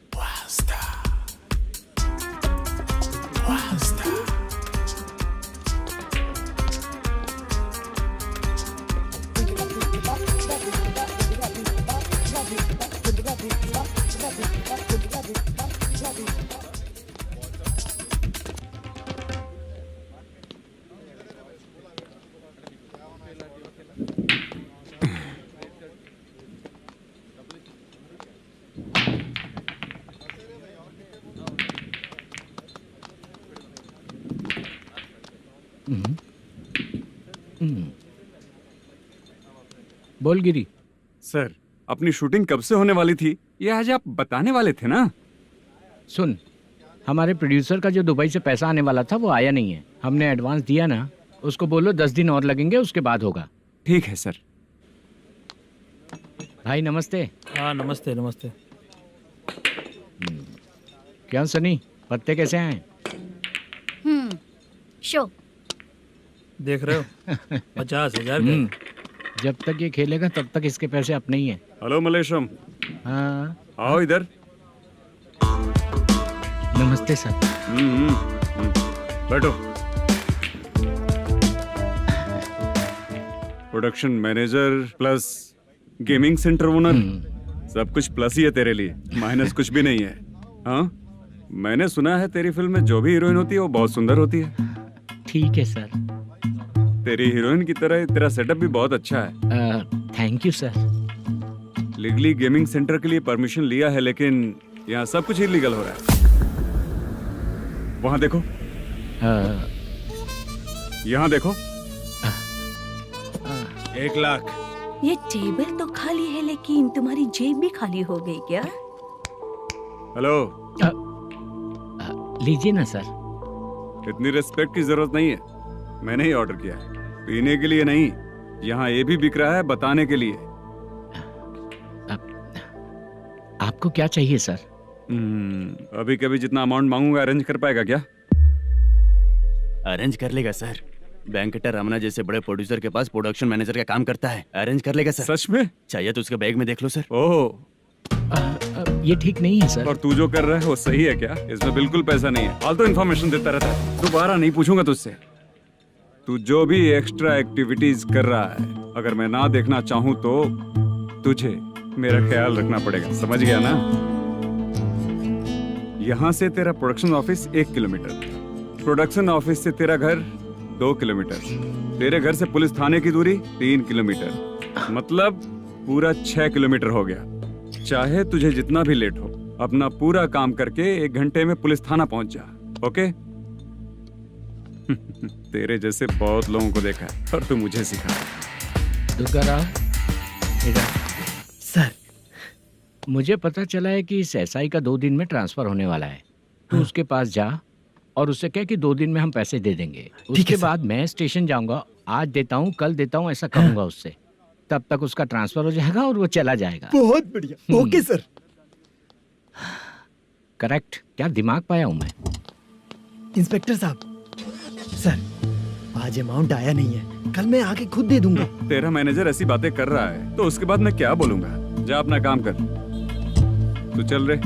बोल गिरी। सर, अपनी शूटिंग कब से होने वाली थी ये आज आप बताने वाले थे ना? सुन, हमारे प्रोड्यूसर का जो दुबई से पैसा आने वाला था वो आया नहीं है। हमने एडवांस दिया ना, उसको बोलो 10 दिन और लगेंगे, उसके बाद होगा। ठीक है सर। भाई नमस्ते। हाँ नमस्ते नमस्ते। क्या सनी, पत्ते कैसे आए? शो देख रहे हो 50,000 का। जब तक ये खेलेगा तब तक इसके पैसे अपने ही हैं। हेलो मलेशम। हाँ आओ इधर। नमस्ते सर। बैठो। Production manager plus gaming centre owner, सब कुछ प्लस ही है तेरे लिए, माइनस कुछ भी नहीं है। हाँ, मैंने सुना है तेरी फिल्म में जो भी हीरोइन होती है वो बहुत सुंदर होती है। ठीक है सर। तेरी हीरोइन की तरह तेरा सेटअप भी बहुत अच्छा है। Thank you sir. Legally gaming centre के लिए परमिशन लिया है, लेकिन यहाँ सब कुछ इलीगल हो रहा है। वहाँ देखो, यहाँ देखो। 1 लाख। ये टेबल तो खाली है लेकिन तुम्हारी जेब भी खाली हो गई क्या? हेलो। लीजिए ना सर। इतनी रिस्पेक्ट की जरूरत नहीं है, मैंने ही ऑर्डर किया है, पीने के लिए नहीं। यहाँ ये भी बिक रहा है बताने के लिए। आपको क्या चाहिए सर? अभी कभी जितना अमाउंट मांगूंगा अरेंज कर पाएगा क्या? अरेंज कर लेगा सर। वेंकटर रमना जैसे बड़े प्रोड्यूसर के पास प्रोडक्शन मैनेजर का काम करता है, अरेंज कर लेगा सर। सच में? चाहिए तो उसके बैग में देख लो सर। ओह, ये ठीक नहीं है सर। और तू जो कर रहा है वो सही है क्या? इसमें बिल्कुल पैसा नहीं है, फालतू इन्फॉर्मेशन देता रहता है। दोबारा नहीं पूछूंगा तुझसे। तू जो भी एक्स्ट्रा एक्टिविटीज कर रहा है, अगर मैं ना देखना चाहूँ तो तुझे मेरा ख्याल रखना पड़ेगा, समझ गया ना? यहाँ से तेरा production office 1 kilometre, production office से तेरा घर 2 किलोमीटर, तेरे घर से पुलिस थाने की दूरी 3 किलोमीटर, मतलब पूरा 6 किलोमीटर हो गया। चाहे तुझे जितना भी लेट हो, अपना पूरा काम करके 1 घंटे में पुलिस थाना पहुंच जा, ओके? तेरे जैसे बहुत लोगों को देखा है और तू मुझे सिखा। सर, मुझे पता चला है कि इस एसआई का 2 दिन में ट्रांसफर होने वाला है। तो उसके पास जा और उससे कह कि 2 दिन में हम पैसे दे देंगे। उसके बाद मैं स्टेशन जाऊंगा, आज देता हूँ कल देता हूँ ऐसा कहूंगा उससे। तब तक उसका ट्रांसफर हो जाएगा और वो चला जाएगा। बहुत बढ़िया, ओके सर। करेक्ट। क्या दिमाग पाया हूँ मैं। इंस्पेक्टर साहब, सर आज अमाउंट आया नहीं है, कल मैं आके खुद दे दूंगा। तेरा मैनेजर ऐसी बातें कर रहा है तो उसके बाद मैं क्या बोलूंगा? जा अपना काम कर। तू चल रे।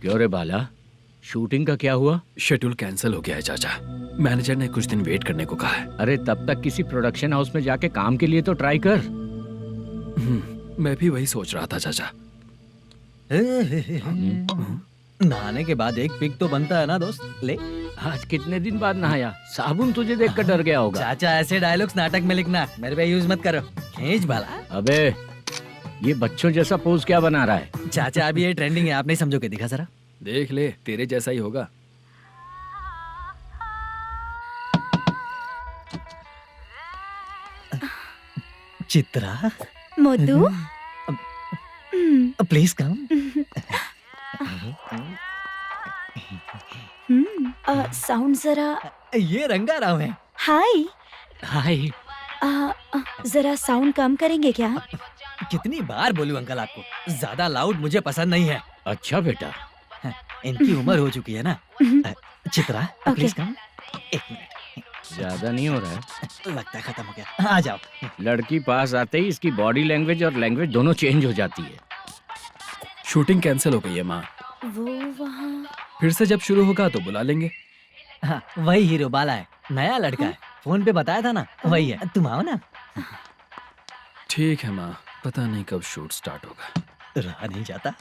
क्यों रे बाला, शूटिंग का क्या हुआ? शेड्यूल कैंसिल हो गया है चाचा। मैनेजर ने कुछ दिन वेट करने को कहा है। अरे तब तक किसी प्रोडक्शन हाउस में जाके काम के लिए तो ट्राई कर। मैं भी वही सोच रहा था चाचा। नहाने के बाद एक पिक तो बनता है ना दोस्त। ले, आज कितने दिन बाद नहाया? साबुन तुझे देखकर डर गया होगा। चाचा ऐसे डायलॉग्स नाटक में लिखना, मेरे पे यूज मत करो। खींच बाला। अबे ये बच्चों जैसा पोज क्या बना रहा है? चाचा अभी ये ट्रेंडिंग है, आप नहीं समझोगे। दिखा जरा। देख ले, तेरे जैसा ही होगा। Chitra, Modu, please come. Sound जरा। ये रंगाराव है। हाय हाय। जरा साउंड कम करेंगे क्या? कितनी बार बोलूं अंकल आपको, ज्यादा लाउड मुझे पसंद नहीं है। अच्छा बेटा, इनकी उम्र हो चुकी है ना। Chitra please come. 1 मिनट। ज्यादा नहीं हो रहा है? लगता है खत्म हो गया। आ जाओ। लड़की पास आते ही इसकी बॉडी लैंग्वेज और लैंग्वेज दोनों चेंज हो जाती है। शूटिंग कैंसिल हो गई है माँ। वो वहाँ। फिर से जब शुरू होगा तो बुला लेंगे। हाँ, वही हीरो बाला है, नया लड़का है। फोन पे बताया था ना, वही है। तुम आओ ना। ठीक है माँ, पता नहीं कब शूट स्टार्ट होगा। रहा नहीं जाता।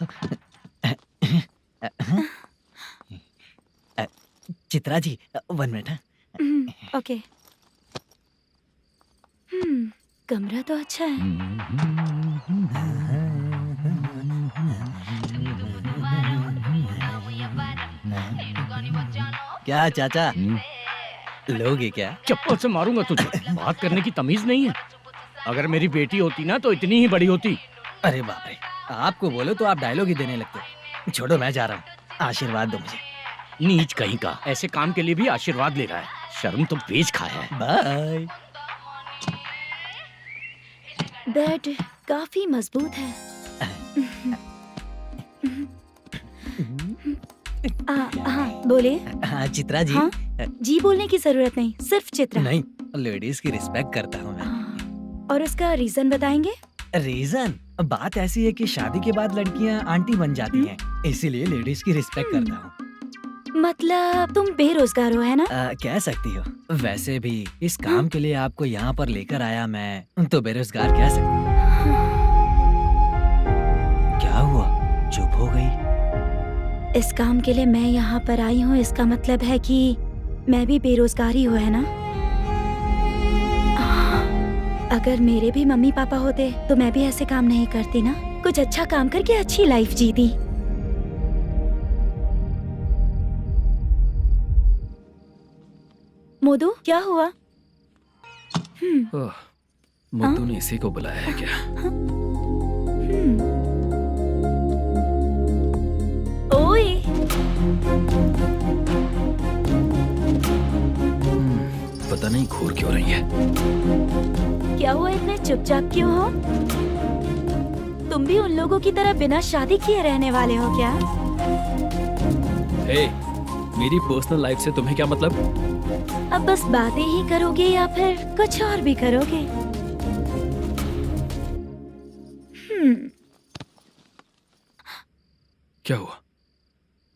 चित्रा जी 1 मिनट। ओके। कमरा तो अच्छा है। क्या चाचा लोगे क्या? चप्पल से मारूंगा तुझे। बात करने की तमीज नहीं है। अगर मेरी बेटी होती ना तो इतनी ही बड़ी होती। अरे बाप रे, आपको बोलो तो आप डायलॉग ही देने लगते। छोड़ो, मैं जा रहा हूँ, आशीर्वाद दो मुझे। नीच कहीं का, ऐसे काम के लिए भी आशीर्वाद ले रहा है। शर्म तो बेच खाया है। बाय। बेड काफी मजबूत है। हाँ बोले। हाँ चित्रा जी। हाँ? जी बोलने की जरूरत नहीं, सिर्फ चित्रा। नहीं, लेडीज की रिस्पेक्ट करता हूँ मैं। और उसका रीजन बताएंगे? रीजन बात ऐसी है कि शादी के बाद लड़कियाँ आंटी बन जाती हैं, इसीलिए लेडीज की रिस्पेक्ट करता हूँ। मतलब तुम बेरोजगार हो, है ना? कह सकती हो। वैसे भी इस काम के लिए आपको यहाँ पर लेकर आया मैं, तो बेरोजगार कह सकती हूँ। क्या हुआ, चुप हो गई? इस काम के लिए मैं यहाँ पर आई हूँ, इसका मतलब है कि मैं भी बेरोजगार ही हूँ, है ना? अगर मेरे भी मम्मी पापा होते तो मैं भी ऐसे काम नहीं करती ना। कुछ अच्छा काम करके अच्छी लाइफ जीती। मोदू, क्या हुआ? मुद्दू ने इसी को बुलाया है क्या? ओए। पता नहीं घूर क्यों रही है। क्या हुआ, इतने चुपचाप क्यों हो? तुम भी उन लोगों की तरह बिना शादी किए रहने वाले हो क्या? हे, मेरी पर्सनल लाइफ से तुम्हें क्या मतलब? अब बस बातें ही करोगे या फिर कुछ और भी करोगे? क्या हुआ?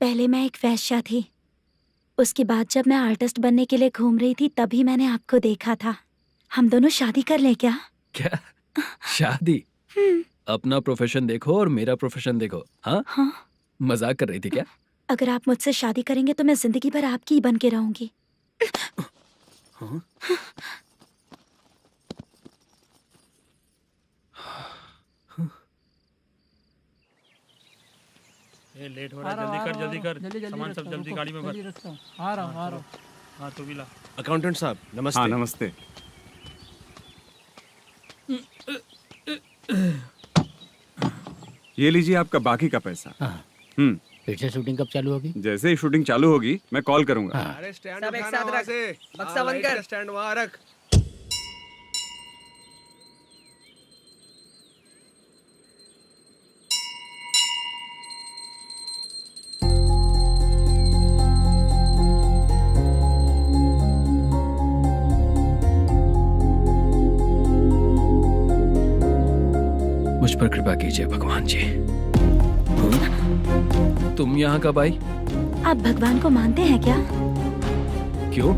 पहले मैं एक वेश्या थी, उसके बाद जब मैं आर्टिस्ट बनने के लिए घूम रही थी तभी मैंने आपको देखा था। हम दोनों शादी कर ले क्या? क्या शादी? अपना प्रोफेशन देखो और मेरा प्रोफेशन देखो। हाँ? हाँ। मजाक कर रही थी क्या? अगर आप मुझसे शादी करेंगे तो मैं जिंदगी भर आपकी ही बन के रहूंगी। हाँ? ये लेट हो रहा है, जल्दी कर। सामान सब जल्दी गाड़ी में भर। आ रहा हूँ। हाँ तो भी ला। अकाउंटेंट साहब नमस्ते। हाँ नमस्ते। ये लीजिए आपका बाकी का पैसा। फिर से शूटिंग कब चालू होगी? जैसे ही शूटिंग चालू होगी मैं कॉल करूंगा। अरे स्टैंड सब एक साथ रख, बक्सा बंद कर। स्टैंड वहाँ रख। मुझ पर कृपा कीजिए भगवान जी। तुम यहाँ कब आई? आप भगवान को मानते हैं क्या? क्यों?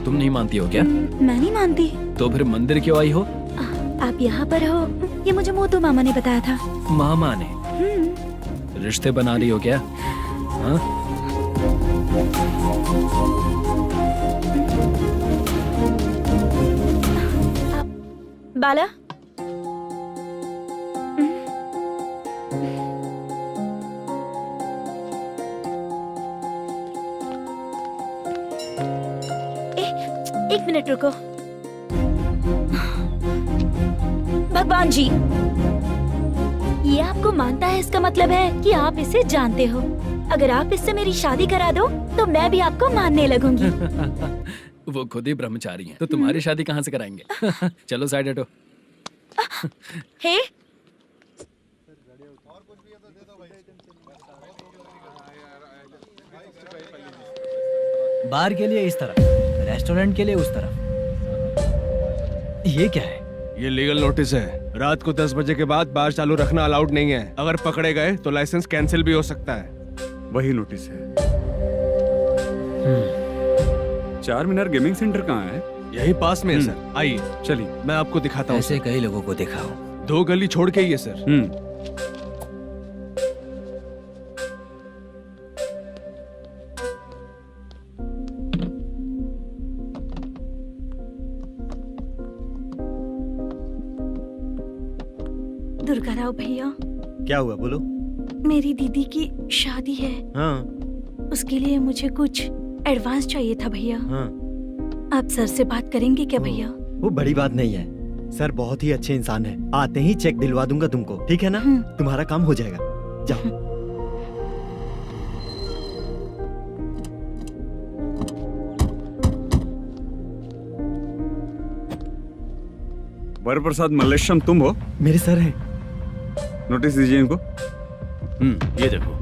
तुम नहीं मानती हो क्या? मैं नहीं मानती। तो फिर मंदिर क्यों आई हो? आप यहाँ पर हो ये मुझे मोदू मामा ने बताया था। मामा ने? रिश्ते बना रही हो क्या? हाँ? बाला, एक मिनट रुको। भगवान जी, ये आपको मानता है, इसका मतलब है कि आप इसे जानते हो। अगर आप इससे मेरी शादी करा दो तो मैं भी आपको मानने लगूंगी। वो खुद ही ब्रह्मचारी हैं, तो तुम्हारी शादी कहाँ से कराएंगे? चलो साइड हटो। हे, बार के लिए इस तरफ, रेस्टोरेंट के लिए उस तरफ। ये क्या है? ये लीगल नोटिस है। रात को 10 बजे के बाद बार चालू रखना अलाउड नहीं है। अगर पकड़े गए तो लाइसेंस कैंसिल भी हो सकता है। वही नोटिस है। चार मीनार गेमिंग सेंटर कहाँ है? यही पास में है सर। आइए चलिए मैं आपको दिखाता हूँ। ऐसे कई लोगों को देखा हूँ। 2 गली छोड़ के ही है सर। दुर्गा राव भैया, क्या हुआ बोलो। मेरी दीदी की शादी है। हाँ उसके लिए मुझे कुछ एडवांस चाहिए था भैया। हाँ। आप सर से बात करेंगे क्या भैया? वो बड़ी बात नहीं है, सर बहुत ही अच्छे इंसान है। आते ही चेक दिलवा दूंगा तुमको, ठीक है ना? तुम्हारा काम हो जाएगा, जाओ। वरप्रसाद मल्लेश्वरम तुम हो? मेरे सर हैं। नोटिस दीजिए इनको। ये देखो।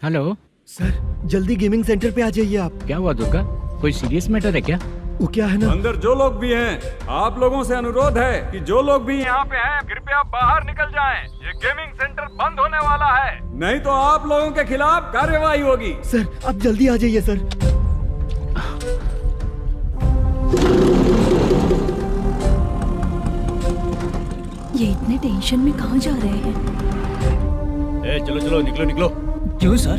हेलो सर, जल्दी गेमिंग सेंटर पे आ जाइए आप। क्या हुआ दुर्गा? कोई सीरियस मैटर है क्या? वो क्या है ना, अंदर जो लोग भी हैं, आप लोगों से अनुरोध है कि जो लोग भी यहाँ पे हैं, कृपया बाहर निकल जाएं। ये गेमिंग सेंटर बंद होने वाला है, नहीं तो आप लोगों के खिलाफ कार्यवाही होगी। सर आप जल्दी आ जाइए सर। ये इतने टेंशन में कहाँ जा रहे हैं? चलो चलो निकलो निकलो। क्यों सर?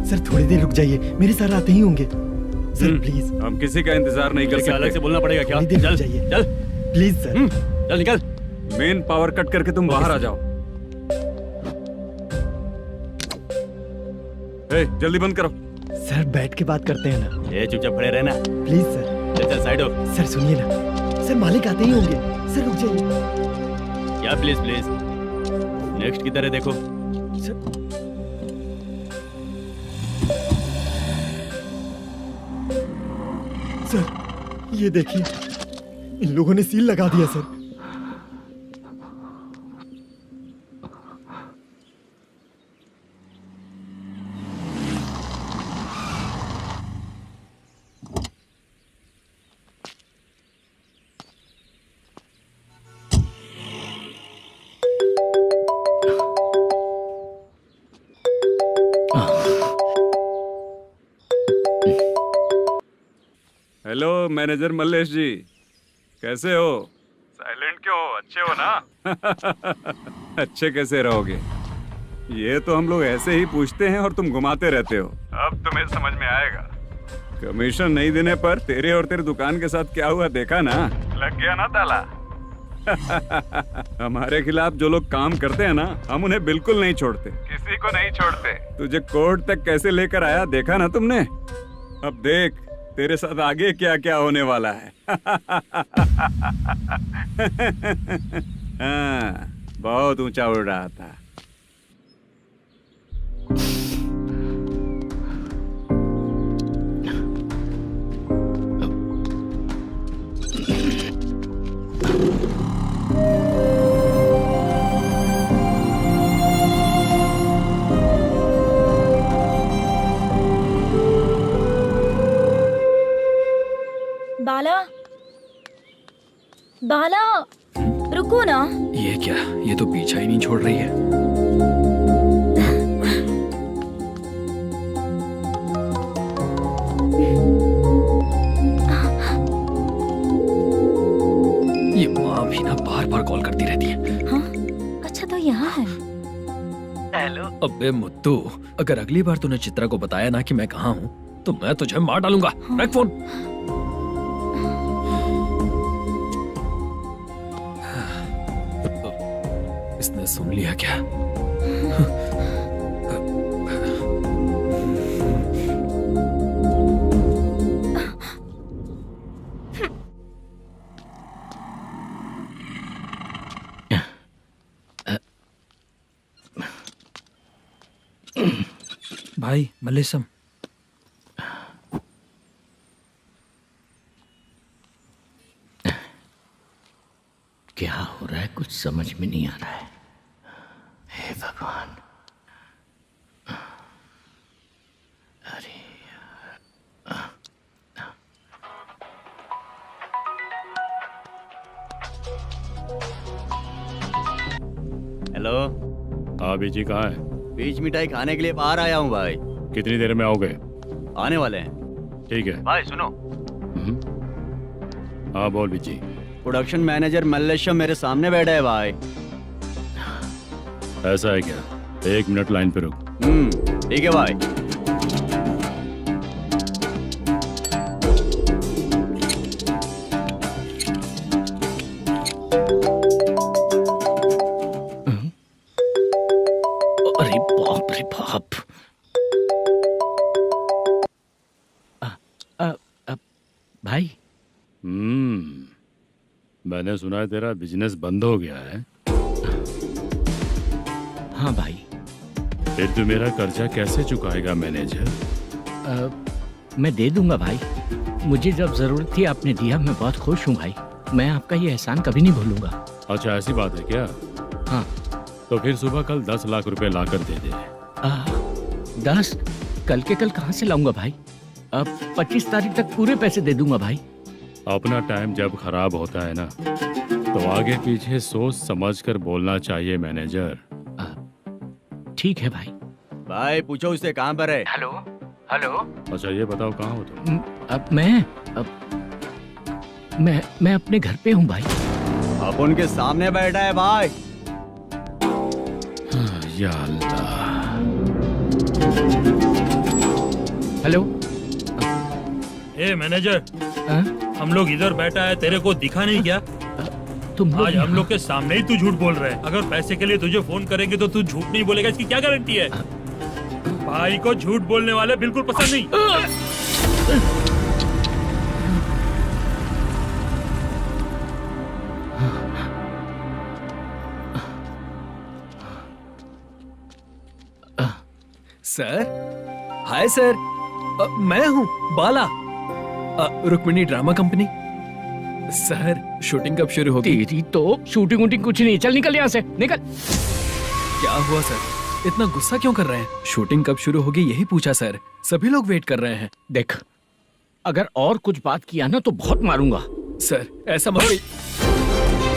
सर थोड़ी देर रुक जाइए, मेरे सर आते ही होंगे। Sir please. हम किसी का इंतजार नहीं कर सकते। अलग से बोलना पड़ेगा क्या? थोड़ी देर चल रुक जाइए चल प्लीज सर। चल निकल। मेन पावर कट करके तुम बाहर आ जाओ। जल्दी बंद करो। सर बैठ के बात करते हैं ना। ये चुपचाप खड़े रहना। Please sir. चल चल साइड हो। सर सुनिए ना, सर मालिक आते ही होंगे। सर रुक जाइए। क्या प्लीज प्लीज? नेक्स्ट किधर है देखो। सर ये देखिए, इन लोगों ने सील लगा दिया सर। हेलो मैनेजर मल्लेश जी, कैसे हो? साइलेंट क्यों हो? अच्छे हो ना? अच्छे कैसे रहोगे? ये तो हम लोग ऐसे ही पूछते हैं और तुम घुमाते रहते हो। अब तुम्हें समझ में आएगा। कमीशन नहीं देने पर तेरे और तेरी दुकान के साथ क्या हुआ देखा ना? लग गया ना ताला। हमारे खिलाफ जो लोग काम करते हैं ना, हम उन्हें बिल्कुल नहीं छोड़ते, किसी को नहीं छोड़ते। तुझे कोर्ट तक कैसे लेकर आया देखा ना तुमने? अब देख तेरे साथ आगे क्या क्या होने वाला है। हाँ, बहुत ऊंचा उड़ रहा था। बाला, बाला, रुको ना। ये क्या? ये तो पीछा ही नहीं छोड़ रही है। ये माँ भी ना बार बार कॉल करती रहती है। हाँ? अच्छा तो यहाँ है। हेलो। अबे मुत्तू, अगर अगली बार तूने चित्रा को बताया ना कि मैं कहाँ हूँ, तो मैं तुझे मार डालूंगा। रख फोन। इसने सुन लिया क्या? भाई मल्लेशम, क्या हो रहा है? कुछ समझ में नहीं आ रहा है। हे भगवान। अरे हेलो। हाँ बीजी कहाँ है? बीच मिठाई खाने के लिए बाहर आया हूँ भाई। कितनी देर में आओगे? आने वाले हैं। ठीक है भाई सुनो। हाँ बोल बीजी। प्रोडक्शन मैनेजर मल्लेश्वरम मेरे सामने बैठा है भाई। ऐसा है क्या? 1 मिनट लाइन पे रुक। ठीक है भाई। अरे बाप रे बाप। भाई। मैंने सुना है तेरा बिजनेस बंद हो गया है। हाँ भाई। फिर तू मेरा कर्जा कैसे चुकाएगा मैनेजर? मैं दे दूंगा भाई। मुझे जब जरूरत थी आपने दिया, मैं बहुत खुश हूँ भाई। मैं आपका ये एहसान कभी नहीं भूलूंगा। अच्छा ऐसी बात है क्या? हाँ। तो फिर सुबह कल 10 लाख रुपए लाकर दे दे। 10? कल के कल कहाँ से लाऊंगा भाई? अब 25 तारीख तक पूरे पैसे दे दूंगा भाई। अपना टाइम जब खराब होता है ना, तो आगे पीछे सोच समझ कर बोलना चाहिए मैनेजर। ठीक है भाई। भाई पूछो उससे कहाँ पर है? Hello hello. अच्छा ये बताओ कहाँ हो तुम? अब मैं अपने घर पे हूँ भाई। अब उनके सामने बैठा है भाई। या अल्लाह। हेलो। ए मैनेजर, हम लोग इधर बैठा है, तेरे को दिखा नहीं क्या? तुम आज हम लोग के सामने ही तू झूठ बोल रहा है। अगर पैसे के लिए तुझे फोन करेंगे तो तू झूठ नहीं बोलेगा, इसकी क्या गारंटी है? भाई को झूठ बोलने वाले बिल्कुल पसंद नहीं। सर, हाय सर, मैं हूँ Bala, Rukmini drama company. Sir, shooting कब शुरू होगी? तेरी तो शूटिंग वूटिंग कुछ नहीं। चल निकल यहाँ से, निकल। क्या हुआ सर? इतना गुस्सा क्यों कर रहे हैं? शूटिंग कब शुरू होगी यही पूछा सर। सभी लोग वेट कर रहे हैं। देख, अगर और कुछ बात किया ना तो बहुत मारूंगा। सर ऐसा मत।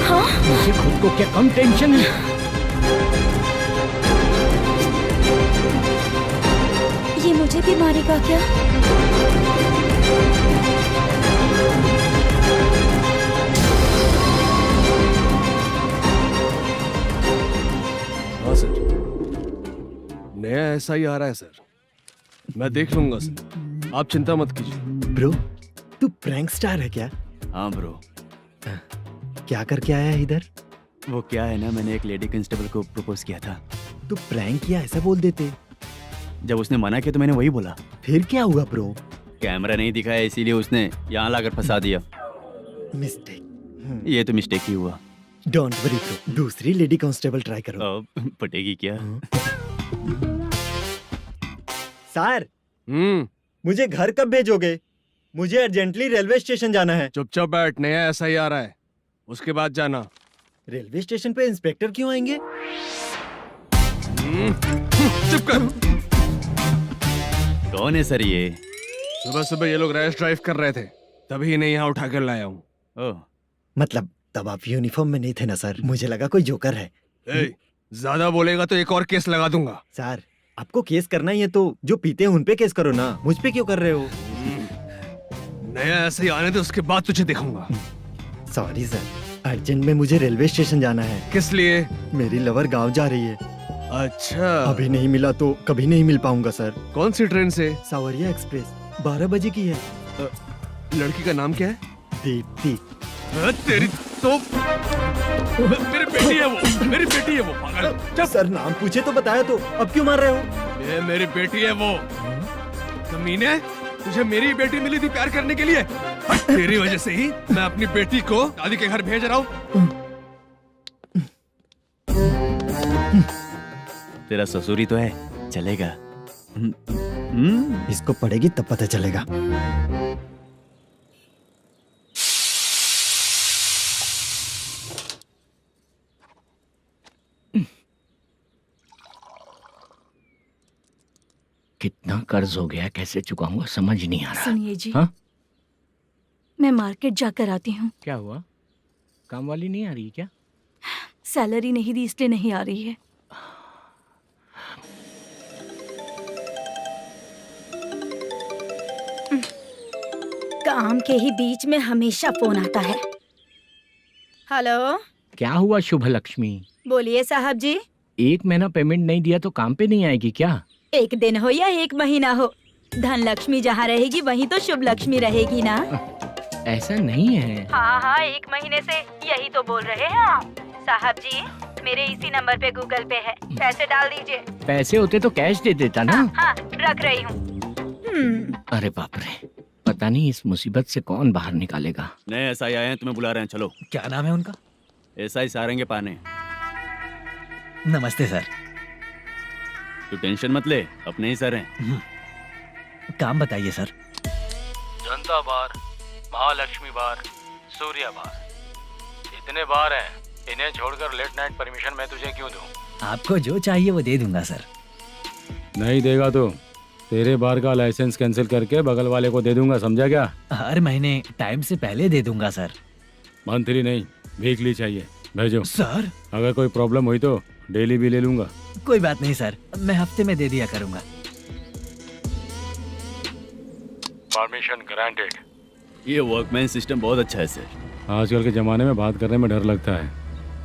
हाँ? मुझे खुद को क्या कम टेंशन है? ये मुझे भी मारेगा क्या? हाँ सर, नया ऐसा ही आ रहा है सर। मैं देख लूंगा सर, आप चिंता मत कीजिए। ब्रो, तू प्रैंक स्टार है क्या? हाँ ब्रो। क्या करके आया है इधर? वो क्या है ना, मैंने एक लेडी कांस्टेबल को प्रपोज किया था। तू प्रैंक किया ऐसा बोल देते। जब उसने मना किया तो मैंने वही बोला। फिर क्या हुआ ब्रो? कैमरा नहीं दिखाया इसीलिए उसने यहाँ लाकर फंसा दिया। मिस्टेक। ये तो मिस्टेक ही हुआ। डोंट वरी ब्रो, दूसरी लेडी कांस्टेबल ट्राई करो। पटेगी क्या? सर, मुझे घर कब भेजोगे? मुझे अर्जेंटली रेलवे स्टेशन जाना है। चुपचाप बैठ, नया ऐसा ही आ रहा है, उसके बाद जाना। रेलवे स्टेशन पे इंस्पेक्टर क्यों आएंगे? चुप कर। कौन है सर ये? सुबह सुबह ये लोग रैश ड्राइव कर रहे थे, तभी इन्हें यहाँ उठा कर लाया हूँ। मतलब तब आप यूनिफॉर्म में नहीं थे ना सर, मुझे लगा कोई जोकर है। ज्यादा बोलेगा तो एक और केस लगा दूंगा। सर, आपको केस करना ही है तो जो पीते हैं उन पे केस करो ना, मुझ पे क्यों कर रहे हो? नया ऐसे ही आने दे, उसके बाद तुझे दिखाऊंगा। सॉरी सर, अर्जेंट में मुझे रेलवे स्टेशन जाना है। किस लिए? मेरी लवर गांव जा रही है। अच्छा, अभी नहीं मिला तो कभी नहीं मिल पाऊंगा सर। कौन सी ट्रेन से? सावरिया एक्सप्रेस, 12 बजे की है। लड़की का नाम क्या है? दीप्ति। तेरी तो मेरी बेटी है वो, मेरी बेटी है वो, पागल। सर नाम पूछे तो बताया तो, अब क्यों मार रहे हो? ये मेरी बेटी है वो। कमीने, तुझे मेरी बेटी मिली थी प्यार करने के लिए। तेरी वजह से ही मैं अपनी बेटी को दादी के घर भेज रहा हूँ। तेरा ससुरी तो है, चलेगा। इसको पड़ेगी तब पता चलेगा। कितना कर्ज हो गया, कैसे चुकाऊंगा समझ नहीं आ रहा। सुनिए जी, हाँ? मैं मार्केट जाकर आती हूँ। क्या हुआ? काम वाली नहीं आ रही क्या? सैलरी नहीं दी इसलिए नहीं आ रही है। काम के ही बीच में हमेशा फोन आता है। हेलो, क्या हुआ शुभ लक्ष्मी? बोलिए साहब जी। एक महीना पेमेंट नहीं दिया तो काम पे नहीं आएगी क्या? एक दिन हो या एक महीना हो, धन लक्ष्मी जहाँ रहेगी वहीं तो शुभ लक्ष्मी रहेगी ना। ऐसा नहीं है। हाँ हाँ, एक महीने से यही तो बोल रहे हैं आप। साहब जी, मेरे इसी नंबर पे गूगल पे है, पैसे डाल दीजिए। पैसे होते तो कैश दे देता ना। हाँ, रख रही हूँ। अरे बाप रे, पता नहीं इस मुसीबत से कौन बाहर निकालेगा। नए एसआई आए हैं, तुम्हें बुला रहे हैं, चलो। क्या नाम है उनका? एसआई सारंगे पाने। नमस्ते सर। तू टेंशन मत ले, अपने ही सर हैं। काम बताइए सर। जनता बार, महालक्ष्मी बार, सूर्या बार, इतने बार हैं। इन्हें छोड़कर लेट नाइट परमिशन मैं तुझे क्यों दूं? आपको जो चाहिए वो दे दूंगा सर। नहीं देगा तो तेरे बार का लाइसेंस कैंसिल करके बगल वाले को दे दूंगा, समझा क्या? हर महीने टाइम से पहले दे दूंगा सर। मंथली नहीं, वीकली चाहिए, भेजो। सर अगर कोई प्रॉब्लम हुई तो डेली भी ले लूंगा। कोई बात नहीं सर, मैं हफ्ते में दे दिया करूंगा। Permission granted. ये वर्कमैन सिस्टम बहुत अच्छा है सर। आजकल के जमाने में बात करने में डर लगता है।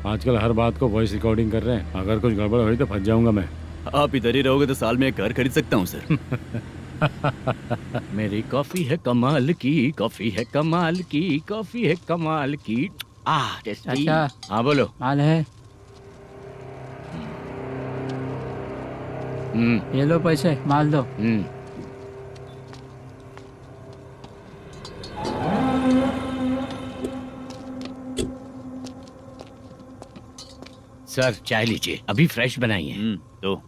आजकल हर बात को वॉइस रिकॉर्डिंग कर रहे हैं। अगर कुछ गड़बड़ हुई तो फंस जाऊंगा मैं। आप इधर ही रहोगे तो साल में एक घर खरीद सकता हूँ सर। मेरी कॉफी है कमाल की, कॉफी है कमाल की, कॉफी है कमाल की। टेस्टी। अच्छा। हाँ बोलो। माल है, ये लो पैसे, माल दो। सर चाय लीजिए, अभी फ्रेश बनाई है। तो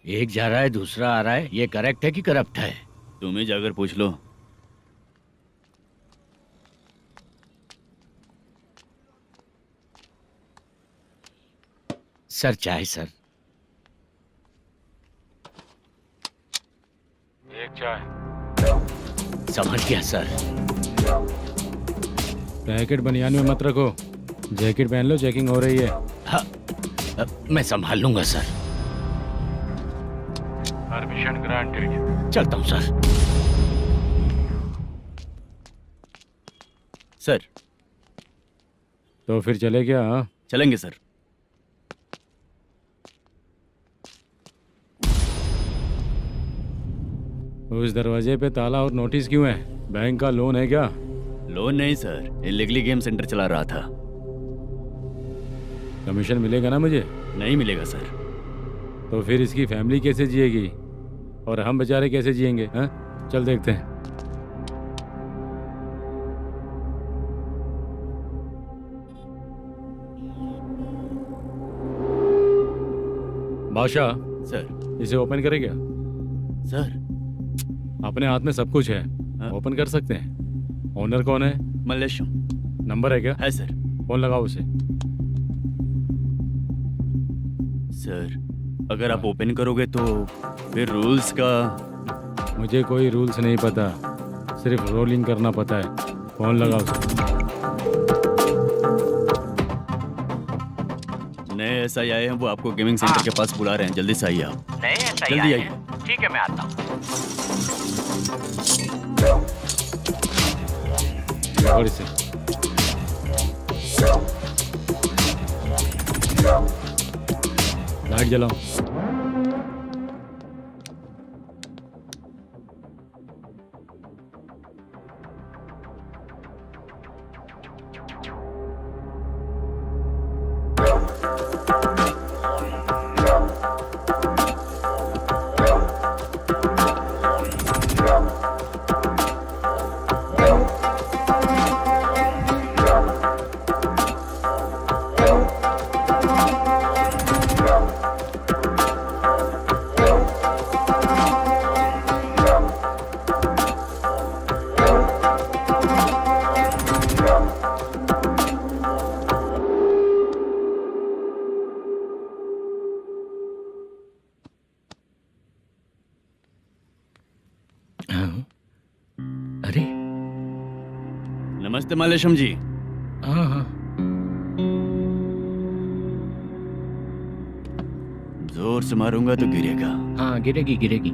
एक जा रहा है दूसरा आ रहा है, ये करेक्ट है कि करप्ट है? तुम ही जाकर पूछ लो। सर चाय सर। एक चाय। समझ गया सर। पैकेट बनियान में मत रखो, जैकेट पहन लो, चेकिंग हो रही है। हाँ, मैं संभाल लूंगा सर। Permission granted. चलता हूँ सर। सर तो फिर चले क्या? हाँ? चलेंगे सर। उस दरवाजे पे ताला और नोटिस क्यों है? बैंक का लोन है क्या? लोन नहीं सर, इलीगली गेम सेंटर चला रहा था। कमीशन मिलेगा ना मुझे? नहीं मिलेगा सर। तो फिर इसकी फैमिली कैसे जिएगी और हम बेचारे कैसे जिएंगे? हाँ, चल देखते हैं। बादशाह सर। इसे ओपन करे क्या? सर अपने हाथ में सब कुछ है, ओपन कर सकते हैं। ओनर कौन है? मल्लेशम। नंबर है क्या? है सर। फोन लगाओ उसे। सर अगर आप ओपन करोगे तो फिर रूल्स का। मुझे कोई रूल्स नहीं पता, सिर्फ रोलिंग करना पता है। फोन लगाओ उसे। नए एसआई आए हैं, वो आपको गेमिंग सेंटर के पास बुला रहे हैं, जल्दी से आइए आप। नए एसआई जल्दी आए आइए। हैं। ठीक है मैं आता हूँ। पकड़ इसे। लाइट जलाओ। अरे नमस्ते मल्लेशम जी। हाँ हाँ। जोर से मारूंगा तो गिरेगा। हाँ गिरेगी गिरेगी।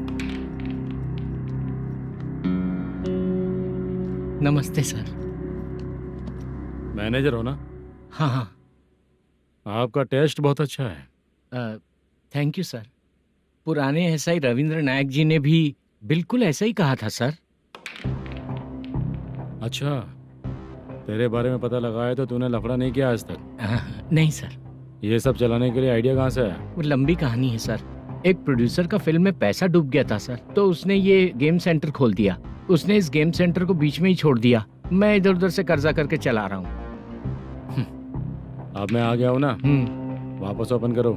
नमस्ते सर। मैनेजर हो ना? हाँ हाँ। आपका टेस्ट बहुत अच्छा है। Thank you sir. पुराने एसआई रविंद्र नायक जी ने भी बिल्कुल ऐसा ही कहा था सर। अच्छा, तेरे बारे में पता लगा है तो तूने लफड़ा नहीं किया आज तक? नहीं सर। ये सब चलाने के लिए आइडिया कहाँ से आया? वो लंबी कहानी है सर। एक प्रोड्यूसर का फिल्म में पैसा डूब गया था सर, तो उसने ये गेम सेंटर खोल दिया। उसने इस गेम सेंटर को बीच में ही छोड़ दिया। मैं इधर उधर से कर्जा करके चला रहा हूँ। अब मैं आ गया हूँ ना, वापस ओपन करो।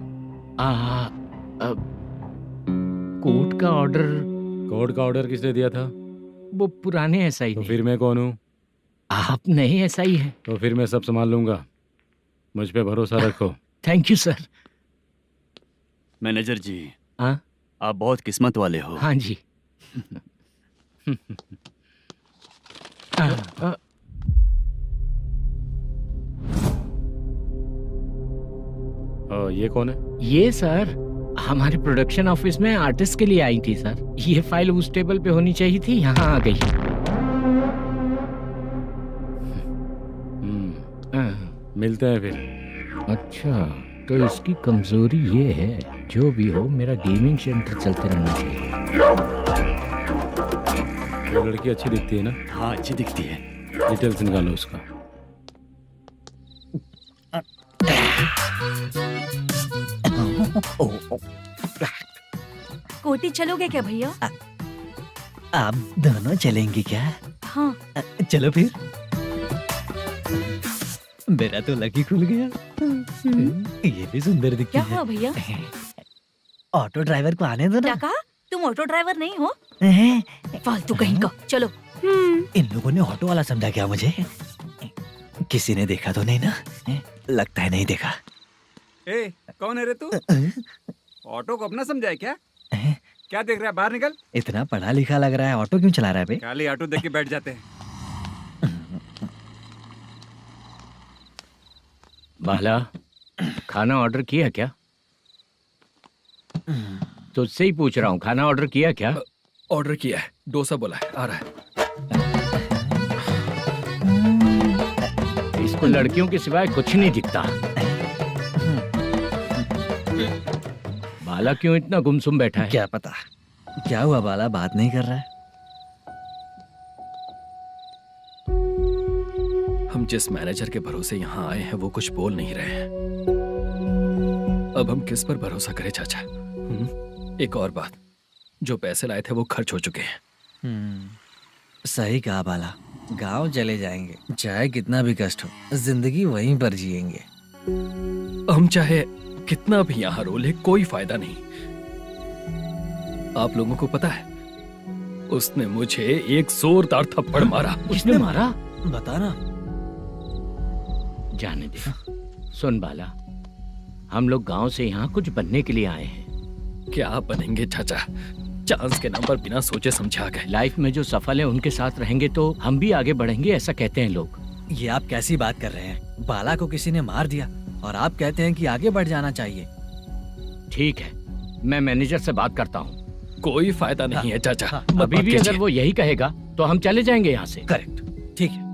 कोर्ट का ऑर्डर। कोर्ट का ऑर्डर किसने दिया था? वो पुराने एसआई तो ने। फिर मैं कौन हूँ? आप नए एसआई हैं। तो फिर मैं सब संभाल लूंगा, मुझ पे भरोसा रखो। Thank you sir. मैनेजर जी, हाँ? आप बहुत किस्मत वाले हो। हाँ जी। ये कौन है? ये सर हमारे प्रोडक्शन ऑफिस में आर्टिस्ट के लिए आई थी सर। ये फाइल उस टेबल पे होनी चाहिए थी, यहाँ आ गई। मिलते हैं फिर। अच्छा, तो इसकी कमजोरी ये है, जो भी हो मेरा गेमिंग सेंटर चलते रहना चाहिए। वो लड़की अच्छी दिखती है ना? हाँ, अच्छी दिखती है। डिटेल्स निकालो उसका। कोटी चलोगे क्या भैया? आप दोनों चलेंगे क्या? हाँ। चलो फिर। मेरा तो लकी खुल गया। ये भी सुंदर दिखती क्या है। हुआ भैया? ऑटो ड्राइवर को आने दो क्या ना। कहा? तुम ऑटो ड्राइवर नहीं हो? फालतू कहीं का। चलो। इन लोगों ने ऑटो वाला समझा क्या मुझे? किसी ने देखा तो नहीं ना? लगता है नहीं देखा। ए, कौन है रे तू? ऑटो को अपना समझा है क्या? क्या देख रहा है? बाहर निकल। इतना पढ़ा लिखा लग रहा है, ऑटो क्यों चला रहा है बे? खाली ऑटो देख के बैठ जाते हैं। बाला, खाना ऑर्डर किया क्या? तुझसे ही पूछ रहा हूँ, खाना ऑर्डर किया क्या? ऑर्डर किया है, डोसा बोला है, आ रहा है। इसको लड़कियों के सिवाय कुछ नहीं दिखता। बाला क्यों इतना गुमसुम बैठा है? क्या पता क्या हुआ, बाला बात नहीं कर रहा है। हम जिस मैनेजर के भरोसे यहाँ आए हैं वो कुछ बोल नहीं रहे हैं। अब हम किस पर भरोसा करें चाचा? एक और बात, जो पैसे लाए थे वो खर्च हो चुके हैं। सही कहा बाला, गांव चले जाएंगे, चाहे कितना भी कष्ट हो, जिंदगी वहीं पर जिएंगे। हम चाहे कितना भी यहाँ रो ले, कोई फायदा नहीं। आप लोगों को पता है, उसने मुझे एक जोरदार थप्पड़ मारा। उसने मारा? बता ना। जाने दे। सुन बाला, हम लोग गांव से यहाँ कुछ बनने के लिए आए हैं। क्या बनेंगे चाचा? चांस के नाम पर बिना सोचे समझे आ गए। लाइफ में जो सफल है उनके साथ रहेंगे तो हम भी आगे बढ़ेंगे, ऐसा कहते हैं लोग। ये आप कैसी बात कर रहे हैं? बाला को किसी ने मार दिया और आप कहते हैं कि आगे बढ़ जाना चाहिए। ठीक है, मैं मैनेजर से बात करता हूँ। कोई फायदा नहीं है चाचा। अभी भी अगर वो यही कहेगा तो हम चले जाएंगे यहाँ से। करेक्ट, ठीक है।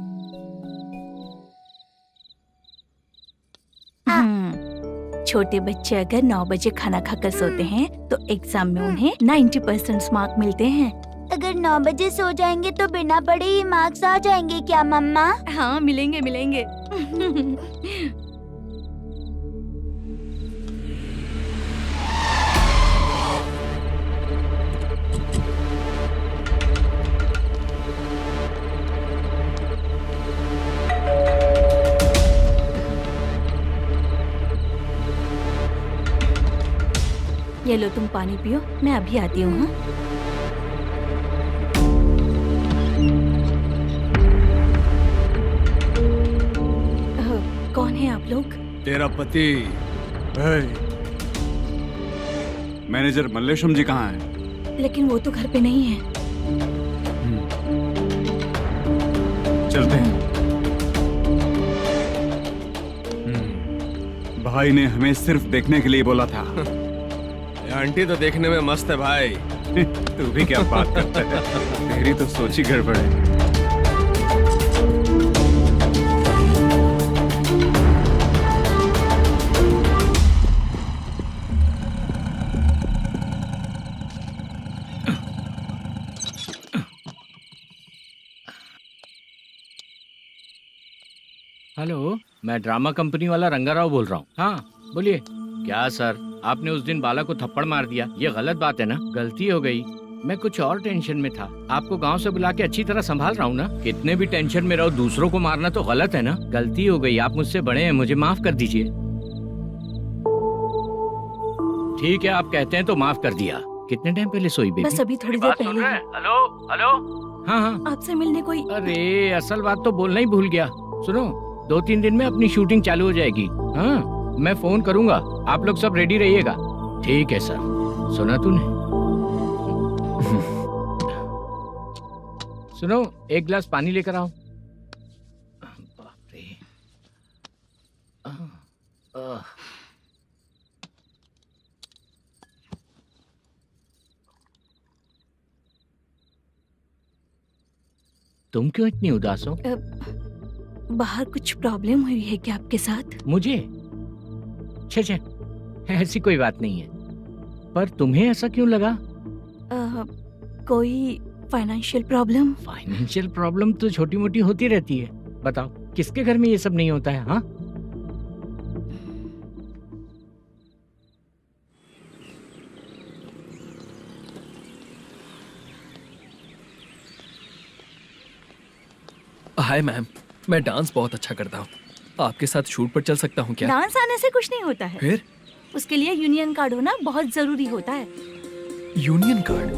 छोटे बच्चे अगर 9 बजे खाना खाकर सोते हैं तो एग्जाम में उन्हें 90% मार्क मिलते हैं। अगर 9 बजे सो जाएंगे तो बिना पढ़े ही मार्क्स आ जाएंगे क्या मम्मा? हाँ, मिलेंगे मिलेंगे। ये लो, तुम पानी पियो, मैं अभी आती हूँ। हाँ? कौन है आप लोग? तेरा पति। मैनेजर मल्लेशम जी कहाँ हैं? लेकिन वो तो घर पे नहीं है। चलते हैं। भाई ने हमें सिर्फ देखने के लिए बोला था। आंटी तो देखने में मस्त है भाई। तू भी क्या बात करता है? तेरी तो सोच ही गड़बड़ है। हेलो, मैं ड्रामा कंपनी वाला रंगाराव बोल रहा हूँ। हाँ बोलिए। क्या सर, आपने उस दिन बाला को थप्पड़ मार दिया, ये गलत बात है ना? गलती हो गई, मैं कुछ और टेंशन में था। आपको गांव से बुला के अच्छी तरह संभाल रहा हूँ ना। कितने भी टेंशन में रहो, दूसरों को मारना तो गलत है ना। गलती हो गई, आप मुझसे बड़े हैं, मुझे माफ कर दीजिए। ठीक है, आप कहते हैं तो माफ कर दिया। कितने टाइम पहले सोई बेबी? बस अभी थोड़ी देर पहले। Hello hello. हाँ हाँ, आपसे मिलने कोई। अरे असल बात तो बोलना ही भूल गया। सुनो, 2-3 दिन में अपनी शूटिंग चालू हो जाएगी। हाँ, मैं फोन करूंगा, आप लोग सब रेडी रहिएगा। ठीक है सर। सुना तूने? सुनो, एक गिलास पानी लेकर आओ। बाप रे। तुम क्यों इतनी उदास हो? बाहर कुछ प्रॉब्लम हुई है क्या आपके साथ? मुझे? छे, ऐसी कोई बात नहीं है। पर तुम्हें ऐसा क्यों लगा? कोई फाइनेंशियल प्रॉब्लम? फाइनेंशियल प्रॉब्लम तो छोटी मोटी होती रहती है। बताओ, किसके घर में ये सब नहीं होता है? हाँ, हाय मैम, मैं डांस बहुत अच्छा करता हूँ। आपके साथ शूट पर चल सकता हूँ क्या? डांस आने से कुछ नहीं होता है। फिर? उसके लिए यूनियन कार्ड होना बहुत जरूरी होता है। Union card?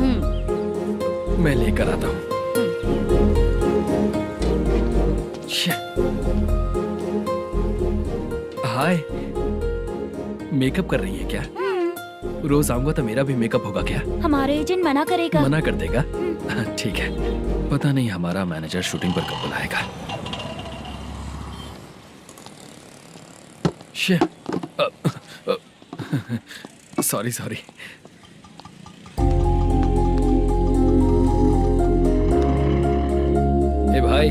मैं लेकर आता हूँ। हाय, मेकअप कर रही है क्या? रोज आऊंगा तो मेरा भी मेकअप होगा क्या? हमारे एजेंट मना करेगा। मना कर देगा? ठीक है, पता नहीं हमारा मैनेजर शूटिंग पर कब बुलाएगा। सॉरी। ए भाई,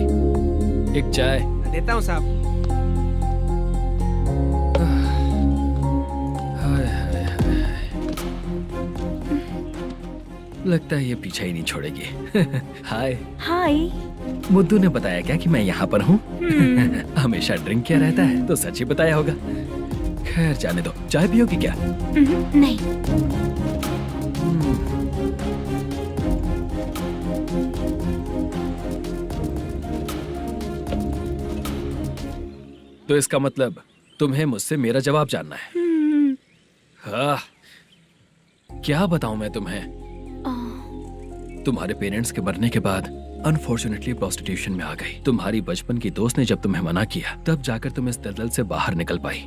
एक चाय। देता हूँ साहब। लगता है ये पीछा ही नहीं छोड़ेगी। हाय। हाय। मुद्दू ने बताया क्या कि मैं यहाँ पर हूँ? हमेशा ड्रिंक किया रहता है तो सच ही बताया होगा। खैर जाने दो, चाय पियोगी क्या? नहीं। तो इसका मतलब तुम्हें मुझसे मेरा जवाब जानना है? हाँ, क्या बताऊं मैं तुम्हें? तुम्हारे पेरेंट्स के मरने के बाद अनफॉर्चुनेटली प्रोस्टिट्यूशन में आ गई। तुम्हारी बचपन की दोस्त ने जब तुम्हें मना किया, तब जाकर तुम इस दलदल से बाहर निकल पाई।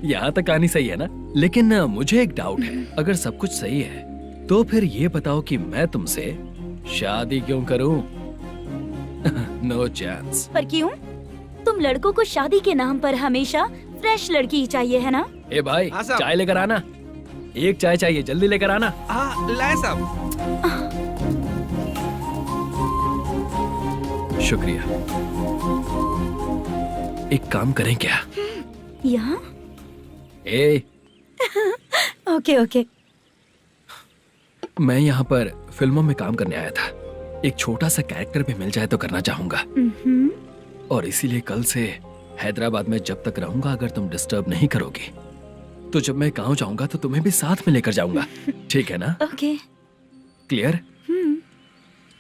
यहाँ तक कहानी सही है ना? लेकिन मुझे एक डाउट है। अगर सब कुछ सही है तो फिर ये बताओ कि मैं तुमसे शादी क्यों करूं? No chance. पर क्यों? तुम लड़कों को शादी के नाम पर हमेशा फ्रेश लड़की ही चाहिए, है ना? ए भाई, चाय लेकर आना। एक चाय चाहिए, जल्दी लेकर आना। हाँ, लाए साहब। शुक्रिया। एक काम करें क्या? यहाँ? ए, ओके। मैं यहाँ पर फिल्मों में काम करने आया था। एक छोटा सा कैरेक्टर भी मिल जाए तो करना चाहूंगा। और इसीलिए कल से हैदराबाद में जब तक रहूंगा, अगर तुम डिस्टर्ब नहीं करोगी तो जब मैं गांव जाऊंगा तो तुम्हें भी साथ में लेकर जाऊंगा। ठीक है ना? ओके। क्लियर?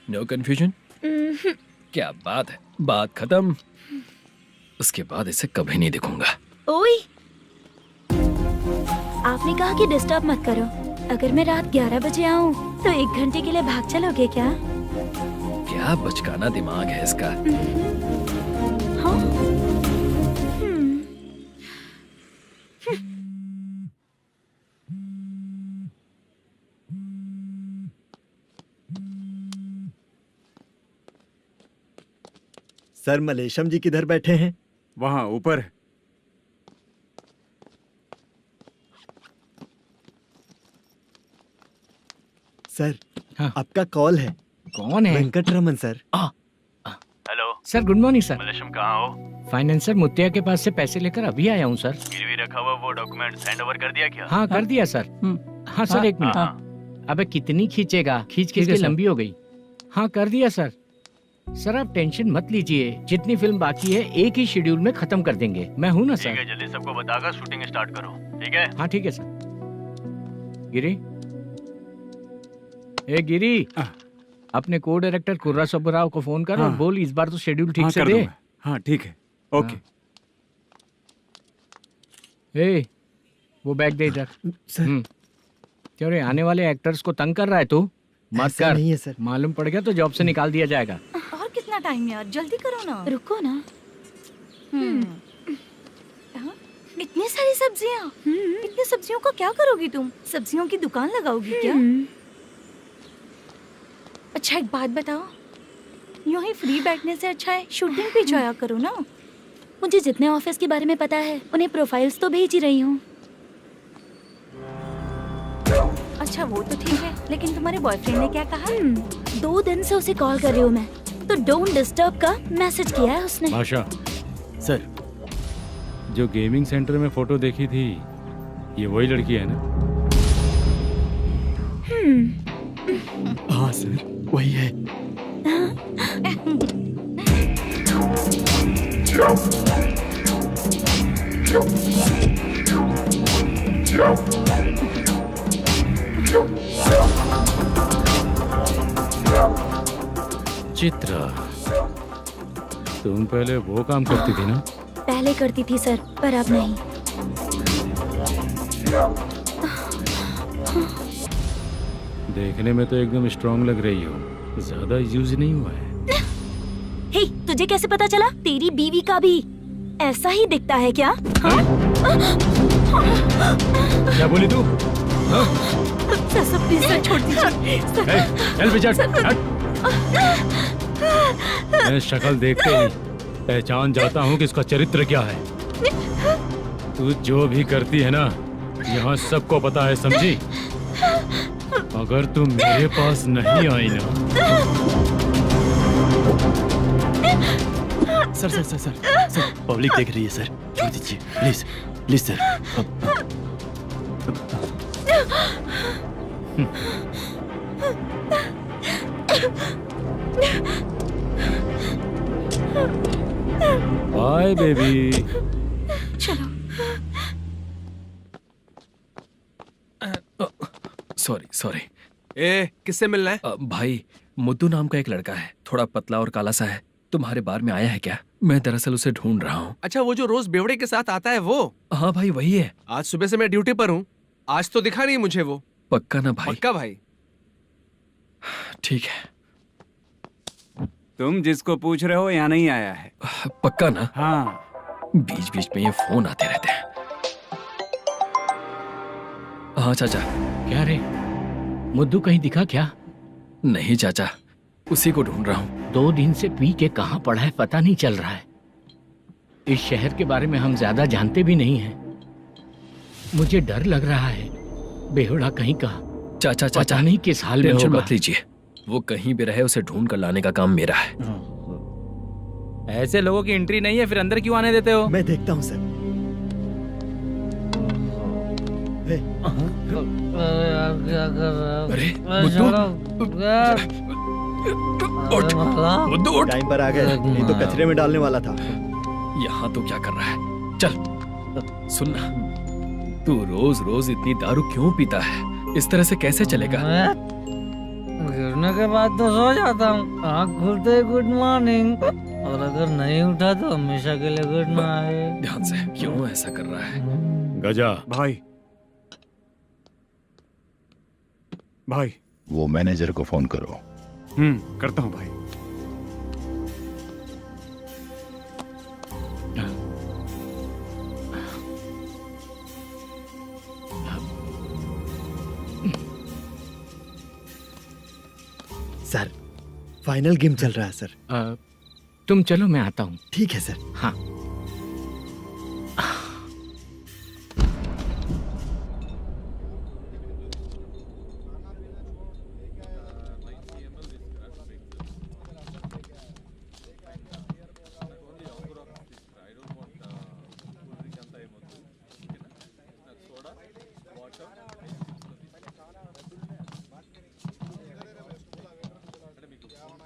No confusion? क्या बात है, बात खत्म। उसके बाद इसे कभी नहीं दिखूंगा। ओए, आपने कहा कि डिस्टर्ब मत करो। अगर मैं रात 11 बजे आऊँ तो 1 घंटे के लिए भाग चलोगे क्या? क्या बचकाना दिमाग है इसका। हाँ? सर, मलेशम जी किधर बैठे हैं? वहाँ ऊपर। सर, हाँ। आपका कॉल है। कौन है? Venkataraman sir. Hello sir, good morning sir. Malesham, कहाँ हो? फाइनेंसर मुत्तिया के पास से पैसे लेकर अभी आया हूँ सर। गिरवी रखा हुआ वो डॉक्यूमेंट हैंड ओवर कर दिया क्या? हाँ, कर दिया सर। हाँ सर, 1 मिनट। अबे कितनी खींचेगा, खींच के लंबी हो गई। हाँ, कर दिया सर। सर आप टेंशन मत लीजिए, जितनी फिल्म बाकी है एक ही शेड्यूल में खत्म कर देंगे। मैं हूँ ना ठीक सर। है, जल्दी सबको बताकर शूटिंग स्टार्ट करो, ठीक है? हाँ ठीक है सर। गिरी, ए गिरी, अपने को डायरेक्टर कुर्रा सुब्बराव को फोन कर और बोल इस बार तो शेड्यूल ठीक से दे। हाँ ठीक है, ओके। ए, वो बैग दे इधर। क्यों रे, आने वाले एक्टर्स को तंग कर रहा है तू? मत ऐसा कर। नहीं है सर। मालूम पड़ गया तो जॉब से निकाल दिया जाएगा। और कितना टाइम यार, जल्दी करो ना। रुको ना। हाँ? इतनी सारी सब्जियाँ, इतनी सब्जियों का क्या करोगी तुम? सब्जियों की दुकान लगाओगी क्या? अच्छा एक बात बताओ, यूं ही फ्री बैठने से अच्छा है शूटिंग पे जाया करो ना। मुझे जितने ऑफिस के बारे में पता है उन्हें प्रोफाइल्स तो भेज ही रही हूँ। अच्छा वो तो ठीक है, लेकिन तुम्हारे बॉयफ्रेंड ने क्या कहा? 2 दिन से उसे कॉल कर रही हूँ मैं, तो डोंट डिस्टर्ब का मैसेज किया है उसने। भाषा सर, जो गेमिंग सेंटर में फोटो देखी थी, ये वही लड़की है ना? हाँ सर, वही है। चित्रा, तुम पहले वो काम करती थी ना? पहले करती थी सर, पर अब नहीं। देखने में तो एकदम स्ट्रांग लग रही हो, ज्यादा यूज नहीं हुआ है। हे, तुझे कैसे पता चला? तेरी बीवी का भी ऐसा ही दिखता है क्या? हाँ? क्या बोली तू? सर प्लीज सर, छोड़ दीजिए। चल बेटा, मैं शक्ल देखते ही पहचान जाता हूँ कि इसका चरित्र क्या है। तू जो भी करती है ना, यहाँ सबको पता है, समझी? अगर तू मेरे पास नहीं आई ना। Sir sir sir sir sir, public देख रही है सर, छोड़ दीजिए please please sir. Bye baby. चलो। Sorry sorry. ए, किससे मिलना है? भाई, मुद्दू नाम का एक लड़का है, थोड़ा पतला और काला सा है। तुम्हारे बार में आया है क्या? मैं दरअसल उसे ढूंढ रहा हूँ। अच्छा, वो जो रोज बेवड़े के साथ आता है वो? हाँ भाई, वही है। आज सुबह से मैं ड्यूटी पर हूँ, आज तो दिखा नहीं मुझे वो। पक्का ना भाई? पक्का भाई। ठीक है। तुम जिसको पूछ रहे हो यहाँ नहीं आया है? पक्का ना? हाँ। बीच बीच में ये फोन आते रहते हैं। हाँ चाचा। क्या रे, मुद्दू कहीं दिखा क्या? नहीं चाचा, उसी को ढूंढ रहा हूँ। 2 दिन से पी के कहाँ पड़ा है पता नहीं चल रहा है। इस शहर के बारे में हम ज्यादा जानते भी नहीं हैं। मुझे डर लग रहा है, बेहुड़ा कहीं का। चाचा चाचा, नहीं किस हाल में टेंशन होगा। मत लीजिए, वो कहीं भी रहे उसे ढूंढ कर लाने का काम मेरा है। ऐसे लोगों की एंट्री नहीं है, फिर अंदर क्यों आने देते हो? मैं देखता हूँ सर। अरे मुद्दू उठ। टाइम पर आ गए, नहीं तो कचरे में डालने वाला था। यहाँ तो क्या कर रहा है? चल सुनना, तू रोज रोज इतनी दारू क्यों पीता है? इस तरह से कैसे चलेगा? गिरने के बाद तो सो जाता हूँ, आँख खुलते ही गुड मॉर्निंग, और अगर नहीं उठा तो हमेशा के लिए गुड नाइट। ध्यान से, क्यों ऐसा कर रहा है? गजा भाई, भाई वो मैनेजर को फोन करो। करता हूँ भाई। सर, फाइनल गेम चल रहा है सर। तुम चलो, मैं आता हूँ। ठीक है सर। हाँ।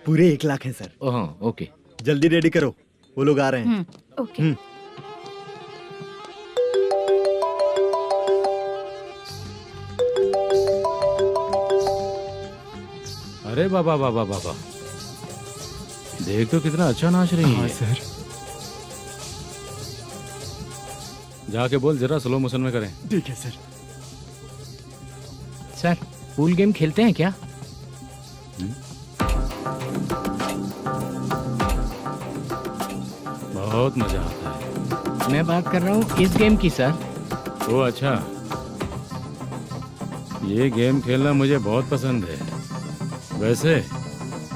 पूरे 1 लाख है सर। Oh okay. जल्दी रेडी करो, वो लोग आ रहे हैं। ओके। अरे बाबा बाबा बाबा, देख तो कितना अच्छा नाच रही है। सर। जाके बोल जरा स्लो मोशन में करें। ठीक है सर। सर पूल गेम खेलते हैं क्या? बहुत मजा आता है। मैं बात कर रहा हूँ इस गेम की सर। ओ अच्छा, ये गेम खेलना मुझे बहुत पसंद है। वैसे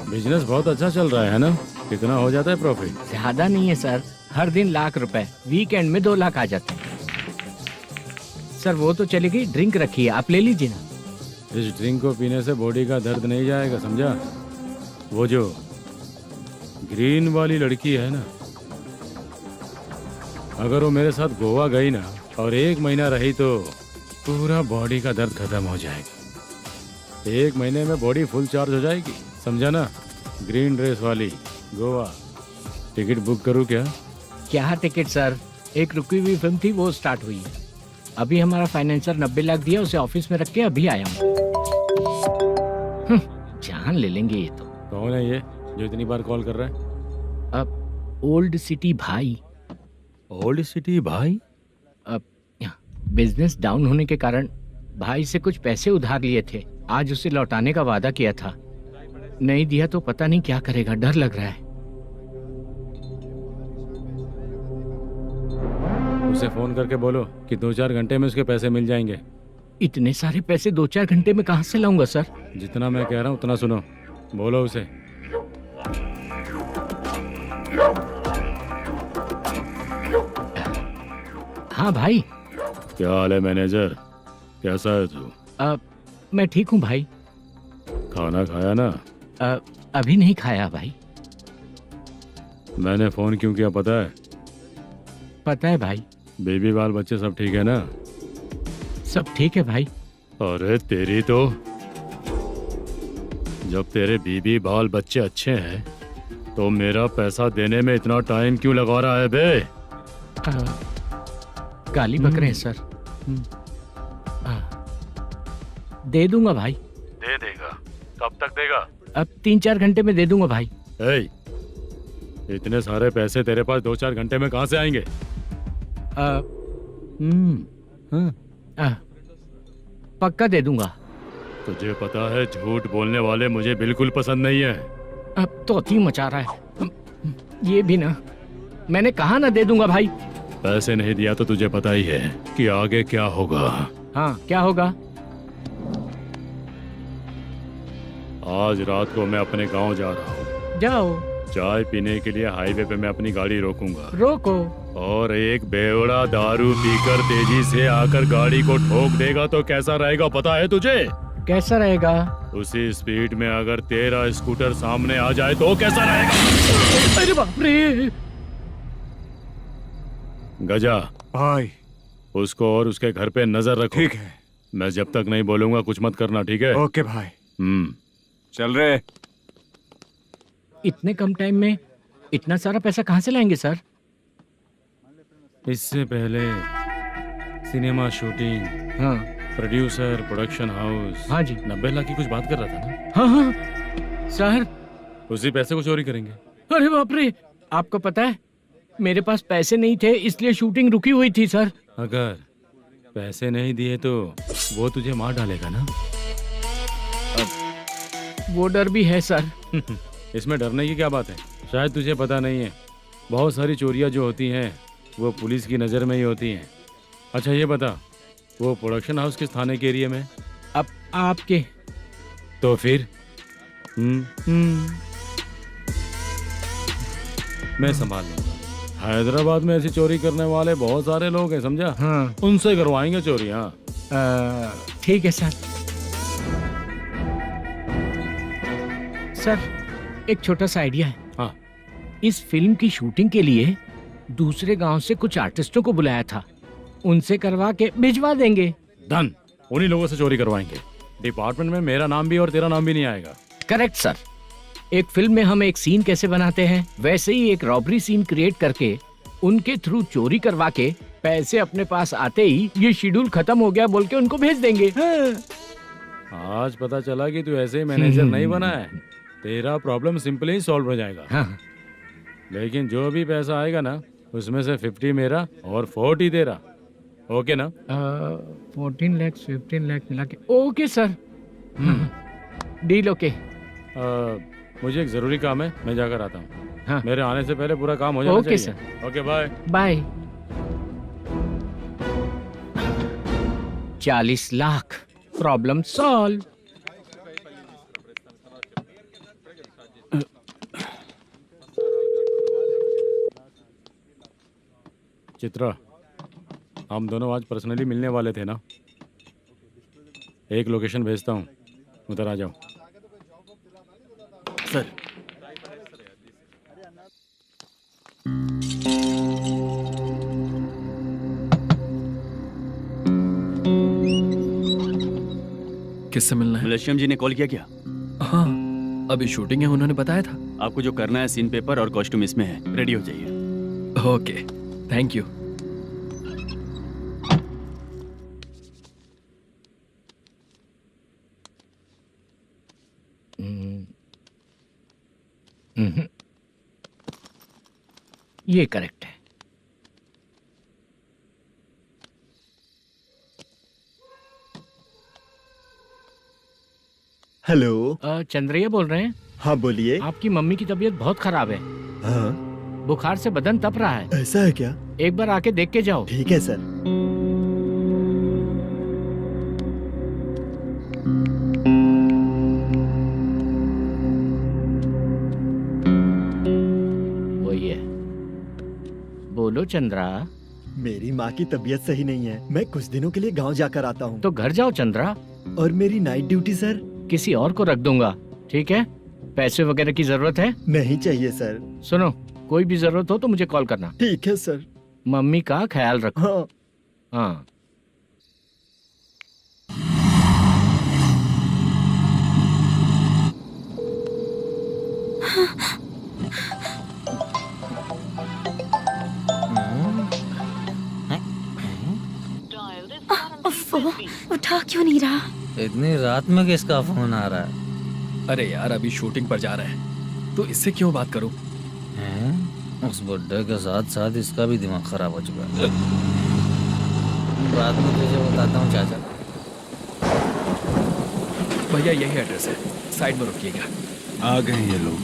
बिजनेस बहुत अच्छा चल रहा है ना? कितना हो जाता है प्रॉफिट? ज्यादा नहीं है सर, हर दिन लाख रुपए, वीकेंड में 2 लाख आ जाते हैं। सर वो तो चलेगी, ड्रिंक रखी है, आप ले लीजिए ना। इस ड्रिंक को पीने से बॉडी का दर्द नहीं जाएगा, समझा? वो जो ग्रीन वाली लड़की है ना, अगर वो मेरे साथ गोवा गई ना और 1 महीना रही तो पूरा बॉडी का दर्द खत्म हो जाएगा। 1 महीने में बॉडी फुल चार्ज हो जाएगी, समझा ना? ग्रीन ड्रेस वाली गोवा। टिकट बुक करूं क्या? क्या टिकट सर, एक रुकी हुई फिल्म थी वो स्टार्ट हुई है। अभी हमारा फाइनेंसर 90 लाख दिया, उसे ऑफिस में रख के अभी आया हूँ। जान ले लेंगे ये तो। कौन है ये जो इतनी बार कॉल कर रहा है? अब ओल्ड सिटी भाई। ओल्ड सिटी भाई? अब बिजनेस डाउन होने के कारण भाई से कुछ पैसे उधार लिए थे, आज उसे लौटाने का वादा किया था। नहीं दिया तो पता नहीं क्या करेगा, डर लग रहा है। उसे फोन करके बोलो कि 2-4 घंटे में उसके पैसे मिल जाएंगे। इतने सारे पैसे 2-4 घंटे में कहाँ से लाऊंगा सर? जितना मैं कह रहा हूँ उतना सुनो, बोलो उसे। हाँ भाई। क्या हाल है मैनेजर, कैसा है तू? मैं ठीक हूँ भाई। खाना खाया ना? अभी नहीं खाया भाई। मैंने फोन क्यों किया पता है? पता है भाई। बेबी बाल बच्चे सब ठीक है ना? सब ठीक है भाई। अरे तेरी तो, जब तेरे बीबी बाल बच्चे अच्छे हैं तो मेरा पैसा देने में इतना टाइम क्यों लगा रहा है बे? गाली बक रहे हैं सर। दे दूंगा भाई। दे देगा? कब तक देगा? अब 3-4 घंटे में दे दूंगा भाई। इतने सारे पैसे तेरे पास 2-4 घंटे में कहाँ से आएंगे? पक्का दे दूंगा। तुझे पता है झूठ बोलने वाले मुझे बिल्कुल पसंद नहीं है। अब तो थी मचा रहा है ये भी ना। मैंने कहा ना दे दूंगा भाई। पैसे नहीं दिया तो तुझे पता ही है कि आगे क्या होगा। हाँ क्या होगा? आज रात को मैं अपने गांव जा रहा हूँ। जाओ। चाय पीने के लिए हाईवे पे मैं अपनी गाड़ी रोकूंगा। रोको। और एक बेवड़ा दारू पीकर तेजी से आकर गाड़ी को ठोक देगा तो कैसा रहेगा पता है तुझे? कैसा रहेगा? उसी स्पीड में अगर तेरा स्कूटर सामने आ जाए तो कैसा रहेगा? अरे बाप रे। गजा भाई, उसको और उसके घर पे नजर रखो। ठीक है। मैं जब तक नहीं बोलूंगा कुछ मत करना, ठीक है? ओके भाई। चल रहे। इतने कम टाइम में इतना सारा पैसा कहाँ से लाएंगे सर? इससे पहले सिनेमा शूटिंग, हाँ, प्रोड्यूसर, प्रोडक्शन हाउस। हाँ जी। 90 लाख की कुछ बात कर रहा था ना? हाँ हाँ सर। उसी पैसे को चोरी करेंगे। अरे बाप रे, आपको पता है मेरे पास पैसे नहीं थे इसलिए शूटिंग रुकी हुई थी सर। अगर पैसे नहीं दिए तो वो तुझे मार डालेगा ना? वो डर भी है सर। इसमें डरने की क्या बात है? शायद तुझे पता नहीं है, बहुत सारी चोरियां जो होती हैं वो पुलिस की नज़र में ही होती हैं। अच्छा ये बता, वो प्रोडक्शन हाउस किस थाने के एरिया में? अब आपके। तो फिर मैं संभाल लूंगा। हैदराबाद में ऐसी चोरी करने वाले बहुत सारे लोग हैं, समझा? हाँ। उनसे करवाएंगे चोरी। हाँ ठीक है सर। सर एक छोटा सा आइडिया है। हाँ। इस फिल्म की शूटिंग के लिए दूसरे गांव से कुछ आर्टिस्टों को बुलाया था, उनसे करवा के भिजवा देंगे। डन। उन्हीं लोगों से चोरी करवाएंगे। डिपार्टमेंट में मेरा नाम भी और तेरा नाम भी नहीं आएगा। Correct sir. एक फिल्म में हम एक सीन कैसे बनाते हैं, वैसे ही एक रॉबरी सीन क्रिएट करके उनके थ्रू चोरी करवा के पैसे अपने पास आते ही ये शेड्यूल खत्म हो गया बोल के उनको भेज देंगे। आज पता चला कि तू ऐसे ही मैनेजर नहीं बना है। तेरा प्रॉब्लम सिंपली ही सॉल्व हो जाएगा। हाँ। लेकिन जो भी पैसा आएगा ना, उसमें से 50 मेरा और 40 तेरा। ओके ना? 14 लाख 15 लाख मिला के ओके सर। Deal okay. मुझे एक जरूरी काम है, मैं जाकर आता हूँ। हाँ। मेरे आने से पहले पूरा काम हो जाना ओके चाहिए। Sir. Okay bye bye. 40 lakh problem solve. Chitra, हम दोनों आज पर्सनली मिलने वाले थे ना? एक लोकेशन भेजता हूँ, उधर आ जाओ। सर किससे मिलना है? मलेशियम जी ने कॉल किया क्या? हाँ, अभी शूटिंग है, उन्होंने बताया था। आपको जो करना है, सीन पेपर और कॉस्ट्यूम इसमें है, रेडी हो जाइए। Okay, thank you. ये करेक्ट है। हेलो। चंद्रैया बोल रहे हैं? हाँ बोलिए। आपकी मम्मी की तबीयत बहुत खराब है। हाँ। बुखार से बदन तप रहा है। ऐसा है क्या? एक बार आके देख के जाओ। ठीक है सर। वही है। बोलो चंद्रा। मेरी माँ की तबीयत सही नहीं है, मैं कुछ दिनों के लिए गांव जाकर आता हूँ। तो घर जाओ चंद्रा। और मेरी नाइट ड्यूटी सर? किसी और को रख दूंगा, ठीक है? पैसे वगैरह की जरूरत है? नहीं चाहिए सर। सुनो, कोई भी जरूरत हो तो मुझे कॉल करना। ठीक है सर। मम्मी का ख्याल रखो। हाँ। हाँ। उठा क्यों नहीं रहा? इतनी रात में किसका फोन आ रहा है? अरे यार, अभी शूटिंग पर जा रहे हैं, तो इससे क्यों बात करूं? उस बुड्ढे के साथ साथ इसका भी दिमाग खराब हो चुका है। रात में तुझे बताता हूँ चाचा। भैया यही एड्रेस है, साइड में रुकिएगा। आ गए ये लोग।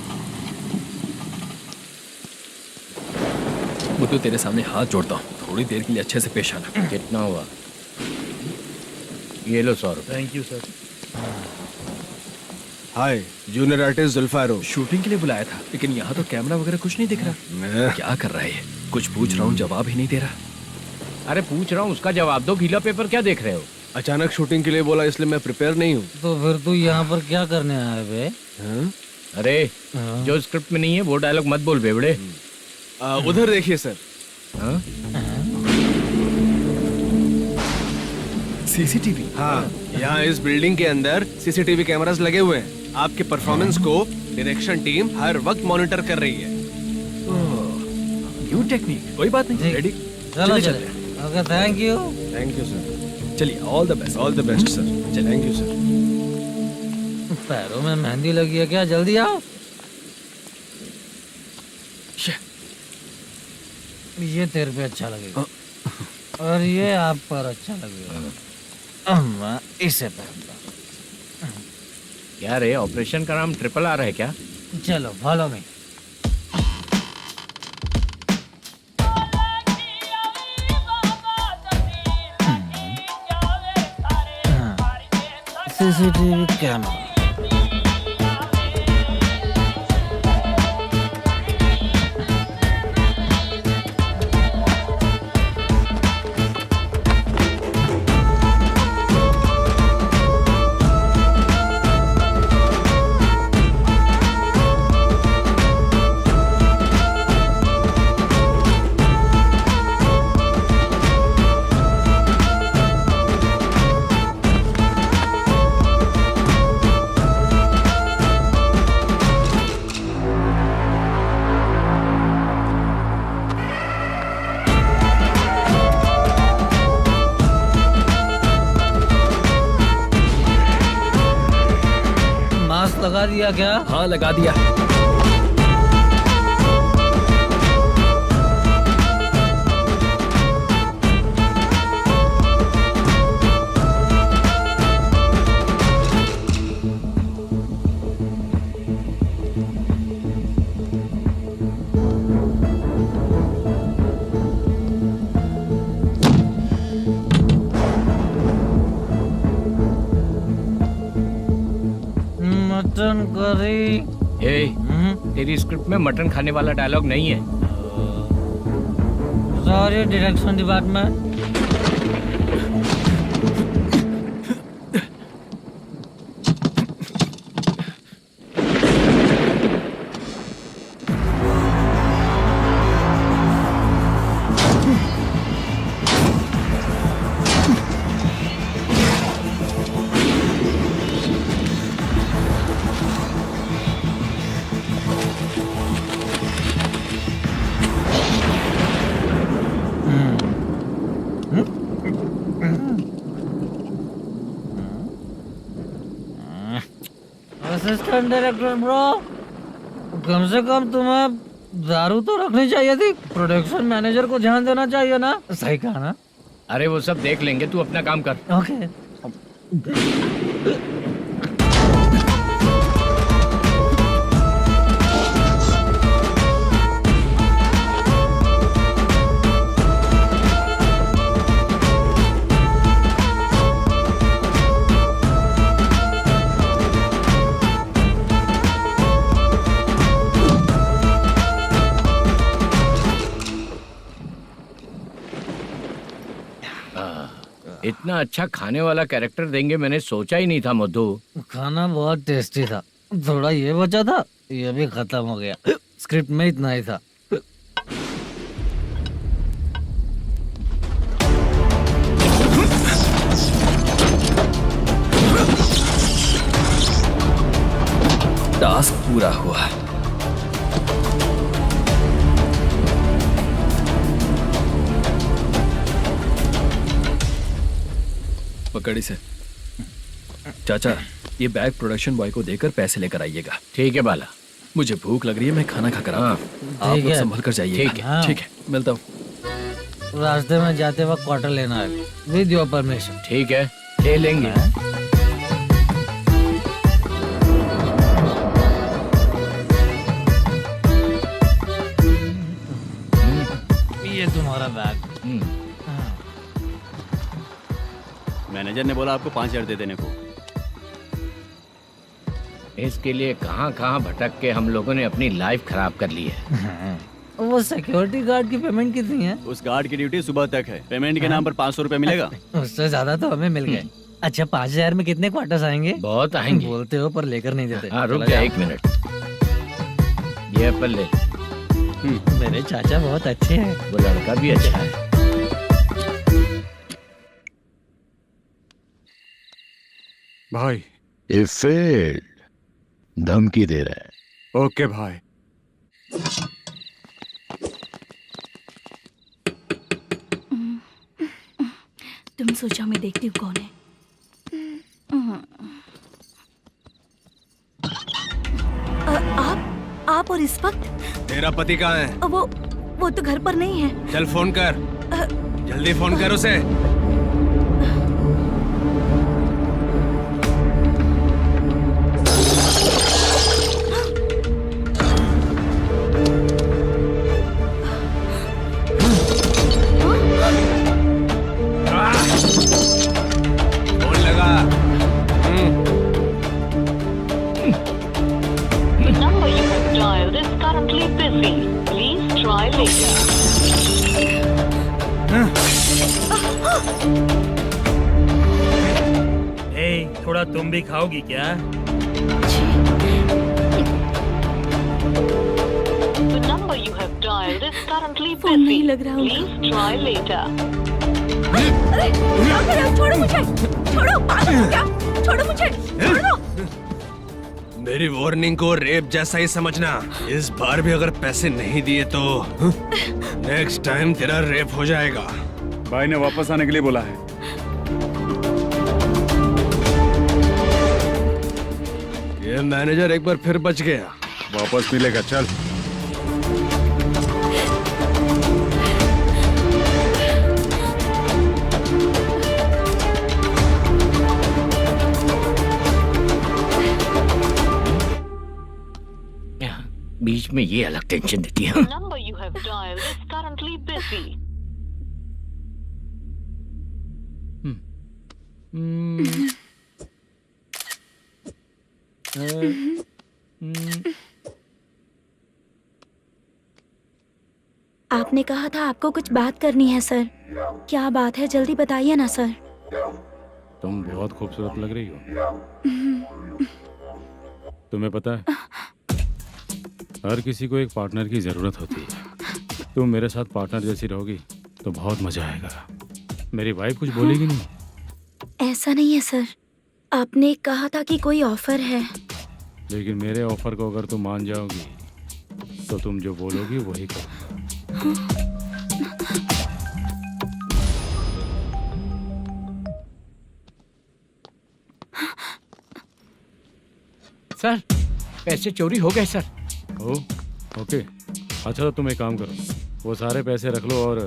बुद्धू, तेरे सामने हाथ जोड़ता हूँ, थोड़ी देर के लिए अच्छे से पेश आना। कितना हुआ? ये लो 100 रुपए। Thank you sir. Hi, junior artist Zulfar. Shooting के लिए बुलाया था, लेकिन यहाँ तो कैमरा वगैरह कुछ नहीं दिख रहा। क्या कर रहा है ये? कुछ पूछ रहा हूँ, जवाब ही नहीं दे रहा। अरे पूछ रहा हूँ, उसका जवाब दो। गीला पेपर क्या देख रहे हो? अचानक शूटिंग के लिए बोला, इसलिए मैं प्रिपेयर नहीं हूँ। तो फिर तू यहाँ पर क्या करने आया बे? अरे जो स्क्रिप्ट में नहीं है वो डायलॉग मत बोल बेवड़े। उधर देखिए सर। सीसीटीवी? हाँ, यहाँ इस बिल्डिंग के अंदर सीसीटीवी कैमरास लगे हुए हैं। आपके परफॉर्मेंस को डायरेक्शन टीम हर वक्त मॉनिटर कर रही है। न्यू टेक्निक, कोई बात नहीं। रेडी? चलो चले। Okay, thank you. Thank you sir. चलिए, all the best. All the best sir. Thank you sir. पैरों में मेहंदी लगी है क्या? जल्दी आओ। ये तेरे पे अच्छा लगेगा और ये आप पर अच्छा लगेगा। मैं इसे पहनता। क्या रे, ऑपरेशन का नाम ट्रिपल आर है क्या? चलो follow me. CCTV camera. Mask लगा दिया क्या? हाँ लगा दिया। Mutton curry. तेरी स्क्रिप्ट में मटन खाने वाला डायलॉग नहीं है। Sorry direction department. Assistant director bro, कम से कम तुम्हें दारू तो रखनी चाहिए थी। प्रोडक्शन मैनेजर को ध्यान देना चाहिए ना। सही कहा ना? अरे वो सब देख लेंगे, तू अपना काम कर। ओके। इतना अच्छा खाने वाला कैरेक्टर देंगे मैंने सोचा ही नहीं था मधु। खाना बहुत टेस्टी था। थोड़ा ये बचा था, ये भी खत्म हो गया। स्क्रिप्ट में इतना ही था। टास्क पूरा हुआ। पकड़ी से चाचा, ये बैग प्रोडक्शन बॉय को देकर पैसे लेकर आइएगा। ठीक है बाला। मुझे भूख लग रही है, मैं खाना खाकर आता हूँ। आप लोग संभल कर जाइए। ठीक है। ठीक है, मिलता हूँ। रास्ते में जाते वक्त क्वार्टर लेना है, विद योर परमिशन। ठीक है, ले लेंगे। ये तुम्हारा बैग। मैनेजर ने बोला आपको 5,000 दे देने को। इसके लिए कहाँ कहाँ भटक के हम लोगों ने अपनी लाइफ खराब कर ली है। वो सिक्योरिटी गार्ड की पेमेंट कितनी है? उस गार्ड की ड्यूटी सुबह तक है। पेमेंट के नाम पर 500 रुपए मिलेगा। उससे ज्यादा तो हमें मिल गए। अच्छा 5,000 में कितने क्वार्टर्स आएंगे? बहुत आएंगे। बोलते हो पर लेकर नहीं देते। हाँ रुक जा 1 मिनट। ये एप्पल ले। मेरे चाचा बहुत अच्छे हैं। वो लड़का भी अच्छा है। भाई ये फेल्ड धमकी दे रहा है। ओके भाई। तुम सोचो मैं देखती हूँ कौन है। आप और इस वक्त? तेरा पति कहाँ है? वो तो घर पर नहीं है। चल फोन कर, जल्दी फोन कर उसे। फोन लगा। number you have dialed is currently busy. Please try later. थोड़ा तुम भी खाओगी क्या? The number you have dialed is currently phone नहीं busy. लग रहा होगा। Please try later. अरे क्या कर रहे हो? छोड़ो मुझे, छोड़ो, पागल हो क्या? छोड़ो मुझे, छोड़ो। मेरी वार्निंग को रेप जैसा ही समझना। इस बार भी अगर पैसे नहीं दिए तो नेक्स्ट टाइम तेरा रेप हो जाएगा। भाई ने वापस आने के लिए बोला है। ये मैनेजर एक बार फिर बच गया। वापस मिलेगा, चल। बीच में ये अलग टेंशन देती है। The number you have dialed is currently busy. आपने कहा था आपको कुछ बात करनी है सर। क्या बात है, जल्दी बताइए ना सर। तुम बहुत खूबसूरत लग रही हो। तुम्हें पता है, हर किसी को एक पार्टनर की जरूरत होती है। तुम मेरे साथ पार्टनर जैसी रहोगी तो बहुत मजा आएगा। मेरी वाइफ कुछ बोलेगी नहीं? ऐसा नहीं है सर, आपने कहा था कि कोई ऑफर है। लेकिन मेरे ऑफर को अगर तुम मान जाओगी तो तुम जो बोलोगी वही करो। सर, पैसे चोरी हो गए सर। ओके, अच्छा तो तुम एक काम करो, वो सारे पैसे रख लो और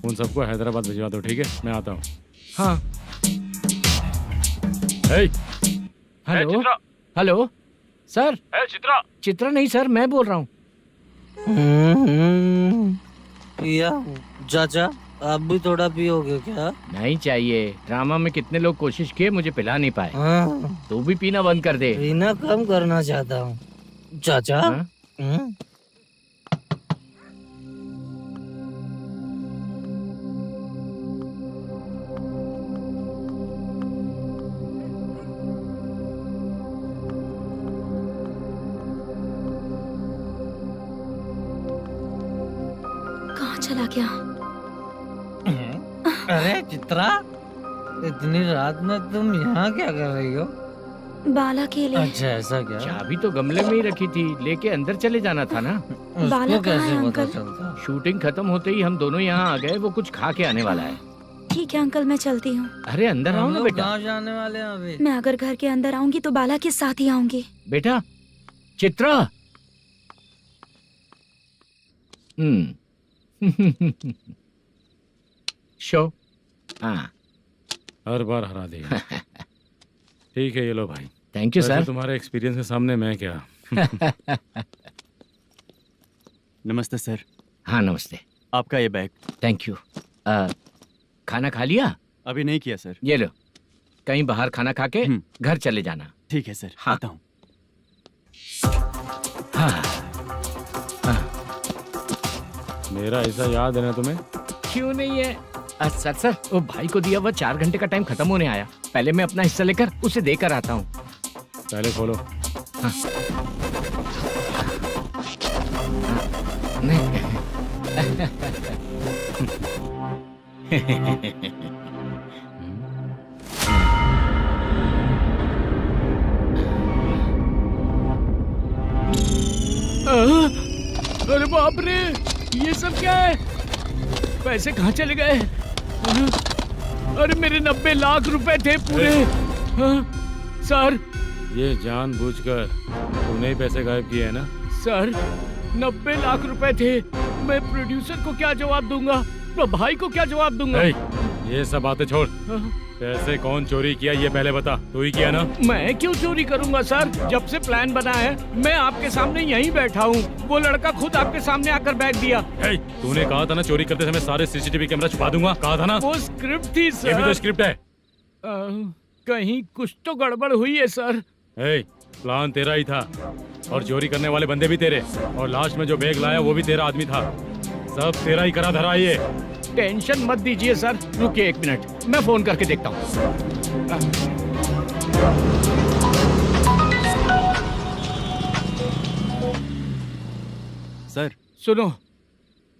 उन सबको हैदराबाद भिजवा दो, ठीक है? मैं आता हूँ। हाँ। Hello hello sir. Chitra? Chitra नहीं सर, मैं बोल रहा हूँ। या चाचा, आप भी थोड़ा पियोगे क्या? नहीं चाहिए। ड्रामा में कितने लोग कोशिश किए, मुझे पिला नहीं पाए। तू भी पीना बंद कर दे। पीना कम करना चाहता हूँ चाचा। कहाँ चला गया? अरे चित्रा, इतनी रात में तुम यहाँ क्या कर रही हो? बाला के लिए। अच्छा ऐसा क्या? चाबी तो गमले में ही रखी थी, लेके अंदर चले जाना था ना। बाला उसको कहाँ है कैसे पता अंकल? चलता? शूटिंग खत्म होते ही हम दोनों यहाँ आ गए। वो कुछ खा के आने वाला है। ठीक है अंकल, मैं चलती हूँ। अरे अंदर आओ हम ना लोग बेटा। कहाँ जाने वाले हैं अभी? मैं अगर घर के अंदर आऊंगी तो बाला के साथ ही आऊंगी। बेटा चित्रा। शो। हाँ, हर बार हरा देगा। ठीक है, ये लो भाई। थैंक यू वैसे सर। तुम्हारे एक्सपीरियंस के सामने मैं क्या। नमस्ते सर। हाँ नमस्ते। आपका ये बैग। Thank you. खाना खा लिया? अभी नहीं किया सर। ये लो, कहीं बाहर खाना खा के घर चले जाना। ठीक है सर। हाँ। आता हूँ। हाँ। मेरा ऐसा याद है ना तुम्हें? क्यों नहीं है? सर सर, वो भाई को दिया हुआ 4 घंटे का टाइम खत्म होने आया। पहले मैं अपना हिस्सा लेकर उसे देकर आता हूँ। पहले खोलो। हाँ। अरे बाप रे, ये सब क्या है? पैसे कहाँ चले गए? अरे मेरे 90 लाख रुपए थे पूरे। सर, ये जानबूझकर तूने ही पैसे गायब किए हैं ना? सर 90 लाख रुपए थे। मैं प्रोड्यूसर को क्या जवाब दूंगा, तो भाई को क्या जवाब दूंगा? ये सब बातें छोड़। पैसे कौन चोरी किया ये पहले बता। तू ही किया ना? मैं क्यों चोरी करूंगा सर? जब से प्लान बना है मैं आपके सामने यहीं बैठा हूँ। वो लड़का खुद आपके सामने आकर बैग दिया। तूने कहा था ना चोरी करते समय सारे सीसीटीवी कैमरा छुपा दूंगा, कहा था ना? वो स्क्रिप्ट थी सर। ये भी तो स्क्रिप्ट है। कहीं कुछ तो गड़बड़ हुई है सर। प्लान तेरा ही था और चोरी करने वाले बंदे भी तेरे, और लास्ट में जो बैग लाया वो भी तेरा आदमी था। सब तेरा ही करा धरा। ये टेंशन मत दीजिए सर। रुकिए 1 मिनट, मैं फोन करके देखता हूँ। सर सुनो,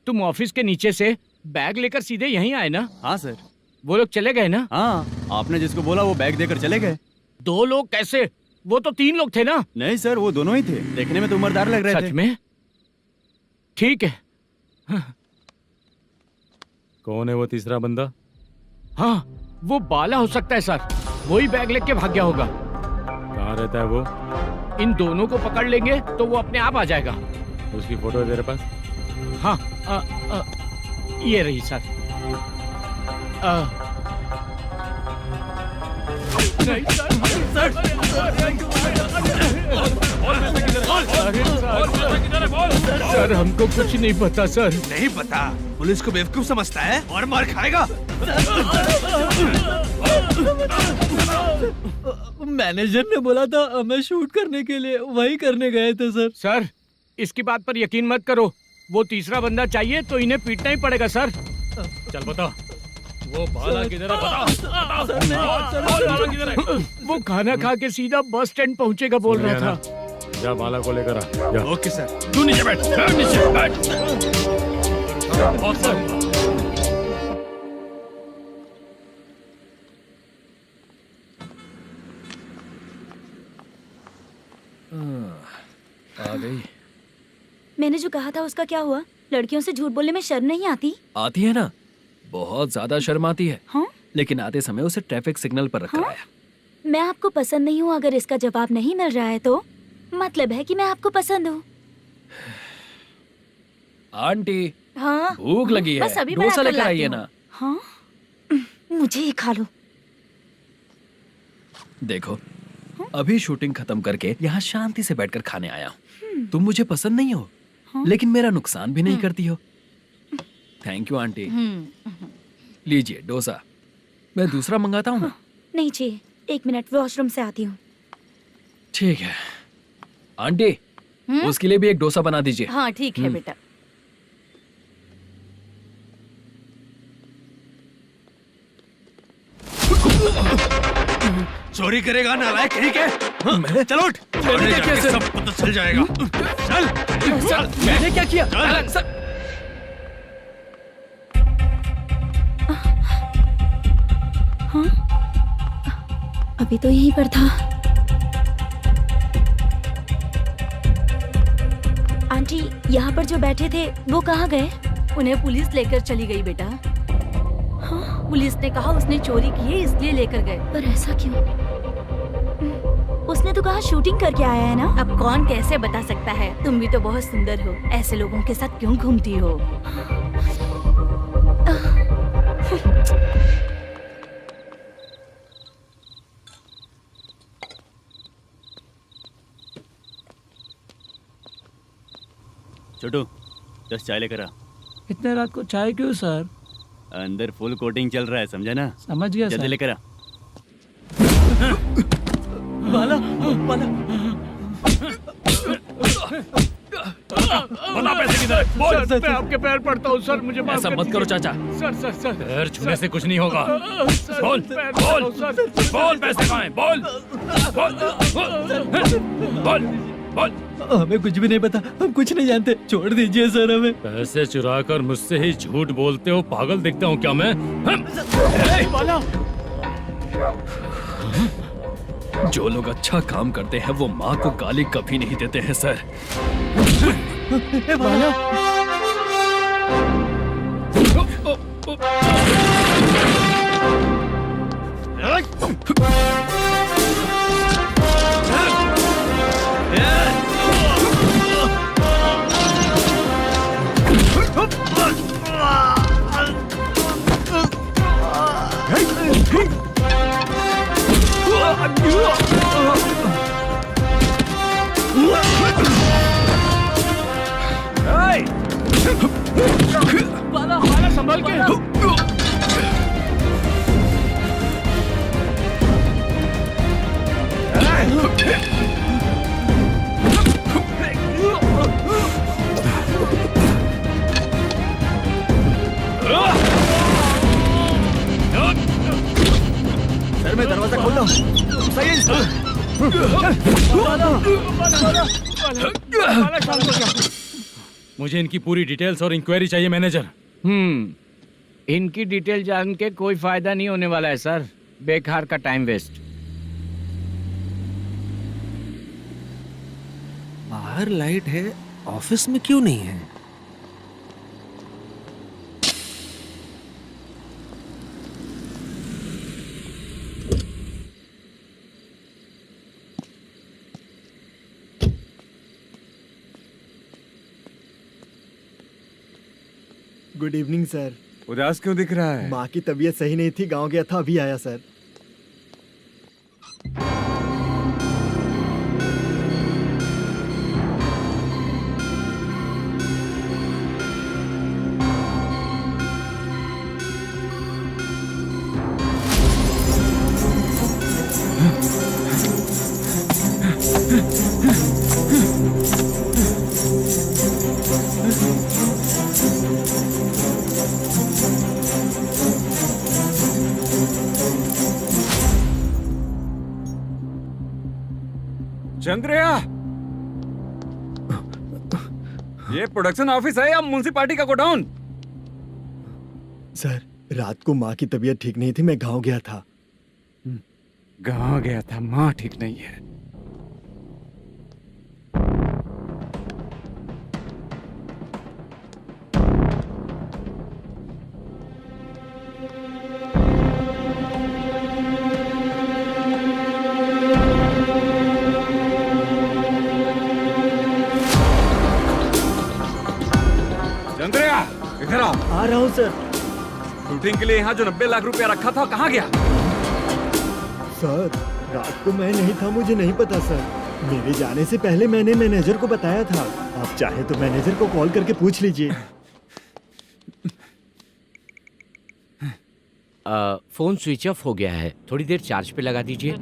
तुम ऑफिस के नीचे से बैग लेकर सीधे यहीं आए ना? हाँ सर। वो लोग चले गए ना? हाँ, आपने जिसको बोला वो बैग देकर चले गए। 2 लोग कैसे? वो तो 3 लोग थे ना? नहीं सर, वो दोनों ही थे। देखने में तो उम्रदार लग रहे थे। सच में? ठीक है। कौन है वो तीसरा बंदा? हाँ, वो बाला हो सकता है सर। वही बैग लेके भाग गया होगा। कहाँ रहता है वो? इन दोनों को पकड़ लेंगे तो वो अपने आप आ जाएगा। उसकी फोटो है तेरे पास? हाँ ये रही सर। नहीं सर हमको कुछ नहीं पता सर। नहीं पता? पुलिस को बेवकूफ समझता है और मार खाएगा। मैनेजर ने बोला था हमें शूट करने के लिए, वही करने गए थे सर। सर इसकी बात पर यकीन मत करो, वो तीसरा बंदा चाहिए तो इन्हें पीटना ही पड़ेगा सर। चल बता, वो बाला किधर है? बता। बाला किधर है? वो खाना खा के सीधा बस स्टैंड पहुंचेगा बोल रहा था। जा बाला को लेकर आ। जा। Okay sir. तू नीचे बैठ, नीचे बैठ। आ गई। मैंने जो कहा था उसका क्या हुआ? लड़कियों से झूठ बोलने में शर्म नहीं आती? आती है ना, बहुत ज्यादा शर्म आती है। हाँ? लेकिन आते समय उसे ट्रैफिक सिग्नल पर रखा हाँ? है। मैं आपको पसंद नहीं हूँ अगर इसका जवाब नहीं मिल रहा है तो मतलब है कि मैं आपको पसंद हूँ। आंटी हाँ? भूख लगी है, बस अभी डोसा बना कर लेकर आइए लाती ना। हूँ। हाँ? मुझे ही खा लो। देखो अभी शूटिंग खत्म करके यहाँ शांति से बैठकर खाने आया हूँ। तुम मुझे पसंद नहीं हो, लेकिन मेरा नुकसान भी नहीं करती हो। Thank you aunty. लीजिए डोसा। मैं दूसरा मंगाता हूँ ना? नहीं चाहिए, 1 मिनट वॉशरूम से आती हूँ। ठीक है आंटी, उसके लिए भी एक डोसा बना दीजिए। हाँ ठीक है बेटा। चोरी करेगा नालायक कहीं के? हाँ, चलो उठ। मैंने क्या किया? सब पता चल जाएगा। चल सर मैंने क्या किया? सर हाँ? अभी तो यहीं पर था। आंटी यहाँ पर जो बैठे थे वो कहाँ गए? उन्हें पुलिस लेकर चली गई बेटा। हाँ? पुलिस ने कहा उसने चोरी की है इसलिए लेकर गए। पर ऐसा क्यों? उसने तो कहा शूटिंग करके आया है ना। अब कौन कैसे बता सकता है? तुम भी तो बहुत सुंदर हो, ऐसे लोगों के साथ क्यों घूमती हो? छोटू 10 चाय लेकर आ। इतने रात को चाय क्यों सर? अंदर फुल कोटिंग चल रहा है, समझा ना? समझ गया जल्दी सर। लेकर आ। बाला बाला बता पैसे किधर है? बोल। सर मैं आपके पैर पड़ता हूँ सर, मुझे माफ ऐसा कर मत करो दीजिए। चाचा। सर सर सर पैर छूने से कुछ नहीं होगा। सर, बोल पैर बोल पड़ता हूँ, सर। बोल, पैसे कहाँ हैं? बोल बोल बोल बोल। हमें कुछ भी नहीं पता, हम कुछ नहीं जानते, छोड़ दीजिए सर हमें। पैसे चुरा कर मुझसे ही झूठ बोलते हो, पागल दिखता हूँ क्या मैं? बाला जो लोग अच्छा काम करते हैं वो माँ को गाली कभी नहीं देते हैं सर। बाला बाला बाला संभाल के। सर मैं दरवाजा खोलता हूँ। सही है। मुझे इनकी पूरी डिटेल्स और इंक्वायरी चाहिए मैनेजर। इनकी डिटेल जान के कोई फायदा नहीं होने वाला है सर, बेकार का टाइम वेस्ट। बाहर लाइट है, ऑफिस में क्यों नहीं है? Good evening sir. उदास क्यों दिख रहा है? माँ की तबीयत सही नहीं थी, गांव गया था, अभी आया सर। चंद्रया, ये प्रोडक्शन ऑफिस है या म्युनिसिपालिटी का गोडाउन? सर, रात को माँ की तबीयत ठीक नहीं थी, मैं गांव गया था। गांव गया था, माँ ठीक नहीं है। चंद्रया, इधर आओ। आ रहा हूँ सर। शूटिंग के लिए यहाँ जो 90 लाख रुपया रखा था, कहाँ गया? सर, रात को मैं नहीं था, मुझे नहीं पता सर। मेरे जाने से पहले मैंने मैनेजर को बताया था। आप चाहे तो मैनेजर को कॉल करके पूछ लीजिए। फोन स्विच ऑफ हो गया है, थोड़ी देर चार्ज पे लगा दीजिए।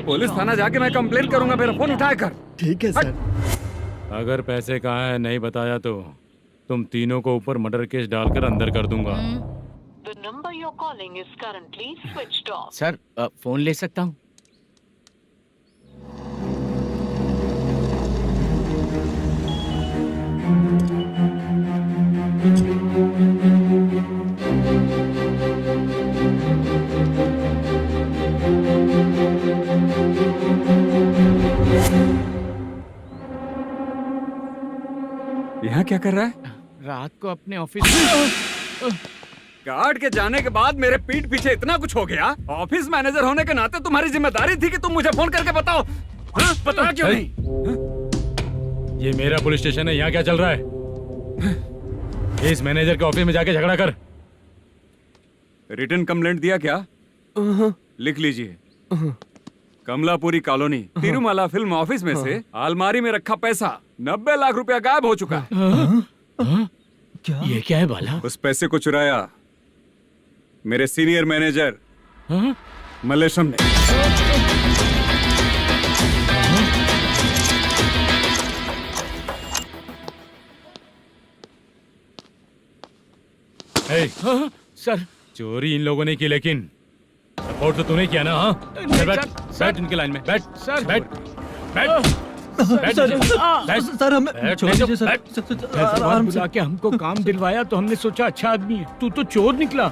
पुलिस थाना जाके मैं कंप्लेंट करूंगा, मेरा फोन उठाया कर। ठीक है सर। अगर पैसे कहाँ है नहीं बताया तो तुम तीनों को ऊपर मर्डर केस डालकर अंदर कर दूंगा। The number you're calling is currently switched off. Sir, phone ले सकता हूँ? यहाँ क्या कर रहा है? रात को अपने ऑफिस गार्ड के जाने के बाद मेरे पीठ पीछे इतना कुछ हो गया। ऑफिस मैनेजर होने के नाते तुम्हारी जिम्मेदारी थी कि तुम मुझे फोन करके बताओ। हाँ? बता क्यों नहीं? ये मेरा पुलिस स्टेशन है, यहाँ क्या चल रहा है? इस मैनेजर के ऑफिस में जाके झगड़ा कर। रिटन कंप्लेंट दिया क्या? लिख लीजिए। Kamalapuri colony, Tirumala film office में से अलमारी में रखा पैसा 90 लाख रुपया गायब हो चुका है। क्या? ये क्या है बाला? उस पैसे को चुराया मेरे सीनियर मैनेजर मलेशम ने। सर, चोरी इन लोगों ने की, लेकिन सपोर्ट तो तूने किया ना? हाँ, बैठ इनके लाइन में, बैठ सर, बैठ बैठ सर, हमें छोड़ दीजिए सर। बुला के हमको काम दिलवाया तो हमने सोचा अच्छा आदमी है, तू तो चोर निकला।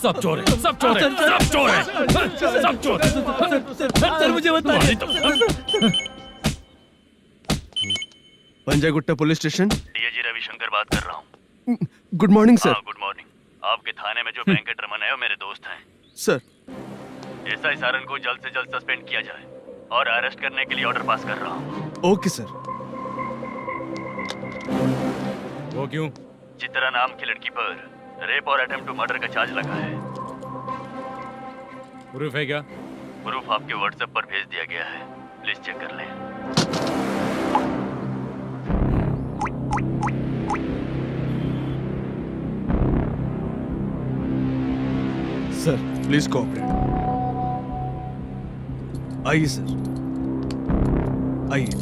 सब चोर है, सब चोर है, सब चोर है, सब चोर है। सर, मुझे बताइए। Panjagutta police station, DIG Ravishankar बात कर रहा हूँ। Good morning sir. Good morning. आपके थाने में जो वेंकट रमन है वो मेरे दोस्त हैं। सर, एसआई सारन को जल्द से जल्द सस्पेंड किया जाए और अरेस्ट करने के लिए ऑर्डर पास कर रहा हूँ। Okay sir. वो क्यों? चित्रा नाम की लड़की पर रेप और अटेम्प्ट टू मर्डर का चार्ज लगा है। प्रूफ है क्या? प्रूफ आपके व्हाट्सएप पर भेज दिया गया है, प्लीज चेक कर लें। Sir, please cooperate. आइए सर, आइए।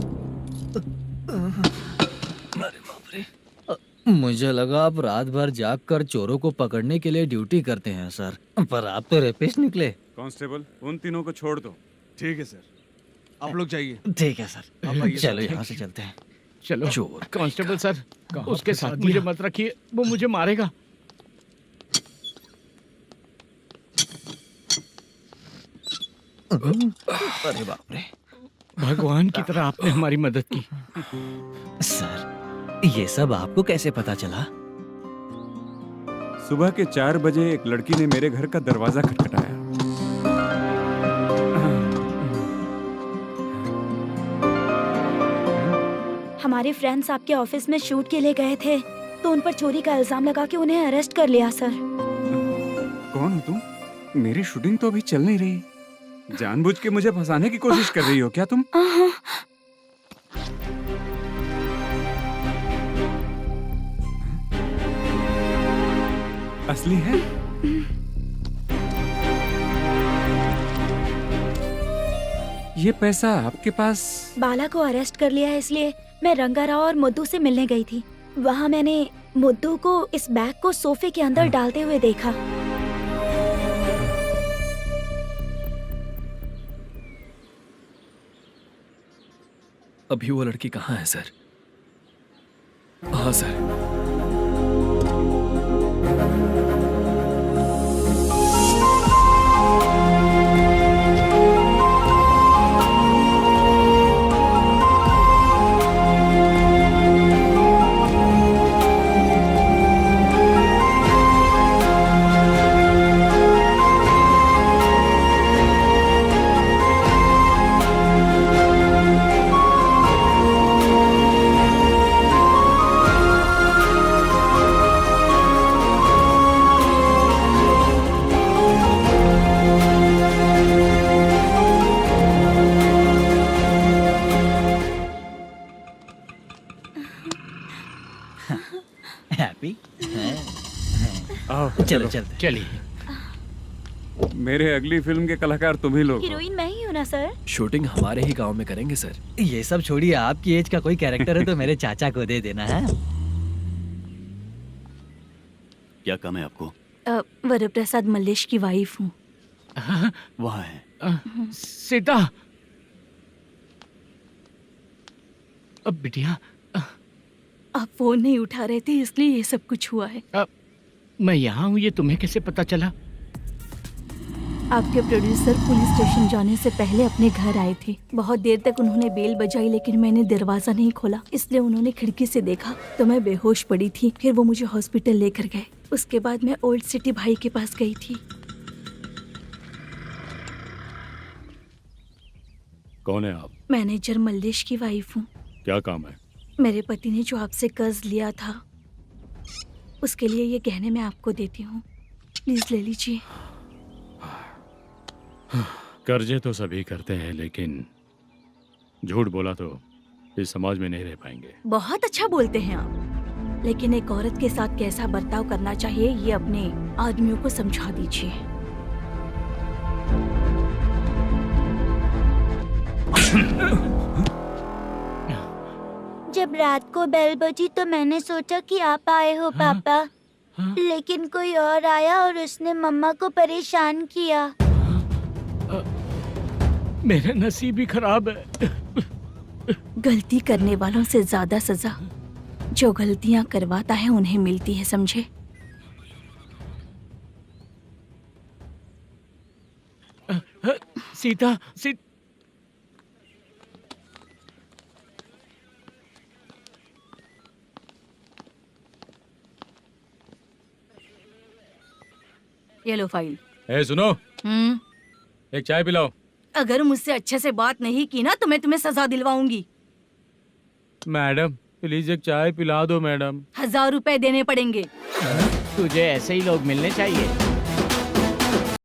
मुझे लगा आप रात भर जाग कर चोरों को पकड़ने के लिए ड्यूटी करते हैं सर, पर आप तो रेपिस्ट निकले। कांस्टेबल, उन तीनों को छोड़ दो। ठीक है सर, आप लोग जाइए। ठीक है सर, चलो यहाँ से चलते हैं। चलो। चोर कांस्टेबल सर, उसके साथ मुझे मत रखिए, वो मुझे मारेगा। अरे बाप रे, भगवान की तरह आपने हमारी मदद की। सर, ये सब आपको कैसे पता चला? सुबह के 4 बजे एक लड़की ने मेरे घर का दरवाजा खटखटाया। हमारे फ्रेंड्स आपके ऑफिस में शूट के लिए गए थे। तो उन पर चोरी का इल्जाम लगा के उन्हें अरेस्ट कर लिया सर। कौन हो तुम? मेरी शूटिंग तो अभी चल नहीं रही। जानबूझ के मुझे फंसाने की कोशिश कर रही हो क्या तुम? असली है? ये पैसा आपके पास? बाला को अरेस्ट कर लिया है इसलिए मैं रंगाराव और मुद्दू से मिलने गई थी। वहाँ मैंने मुद्दू को इस बैग को सोफे के अंदर डालते हुए देखा। अभी वो लड़की कहाँ है सर? हाँ सर। हैप्पी? आओ चलो चलते। चलिए। मेरे अगली फिल्म के कलाकार तुम ही लोग हो। हीरोइन मैं ही हूँ ना सर? शूटिंग हमारे ही गांव में करेंगे सर। ये सब छोड़िए, आपकी एज का कोई कैरेक्टर है तो मेरे चाचा को दे देना है। क्या काम है आपको? वरप्रसाद मल्लेश की वाइफ हूँ। वहाँ है। सीता। अब बिटिया, आप फोन नहीं उठा रहे थे इसलिए ये सब कुछ हुआ है। मैं यहाँ हूँ, ये तुम्हें कैसे पता चला? आपके प्रोड्यूसर पुलिस स्टेशन जाने से पहले अपने घर आए थे। बहुत देर तक उन्होंने बेल बजाई लेकिन मैंने दरवाजा नहीं खोला, इसलिए उन्होंने खिड़की से देखा तो मैं बेहोश पड़ी थी। फिर वो मुझे हॉस्पिटल लेकर गए। उसके बाद मैं ओल्ड सिटी भाई के पास गई थी। कौन है आप? मैनेजर मल्लेश की वाइफ हूँ। क्या काम है? मेरे पति ने जो आपसे कर्ज लिया था उसके लिए ये गहने मैं आपको देती हूँ, प्लीज ले लीजिए। कर्जे तो सभी करते हैं लेकिन झूठ बोला तो इस समाज में नहीं रह पाएंगे। बहुत अच्छा बोलते हैं आप, लेकिन एक औरत के साथ कैसा बर्ताव करना चाहिए ये अपने आदमियों को समझा दीजिए। जब रात को बेल बजी तो मैंने सोचा कि आप आए हो पापा। लेकिन कोई और आया और उसने मम्मा को परेशान किया। मेरा नसीब ही खराब है। गलती करने वालों से ज्यादा सजा जो गलतियां करवाता है उन्हें मिलती है, समझे? सीता, ये लो फाइल। सुनो, एक चाय पिलाओ। अगर मुझसे अच्छे से बात नहीं की ना तो मैं तुम्हें सजा दिलवाऊंगी। मैडम प्लीज एक चाय पिला दो मैडम। 1000 रुपए देने पड़ेंगे। तुझे ऐसे ही लोग मिलने चाहिए।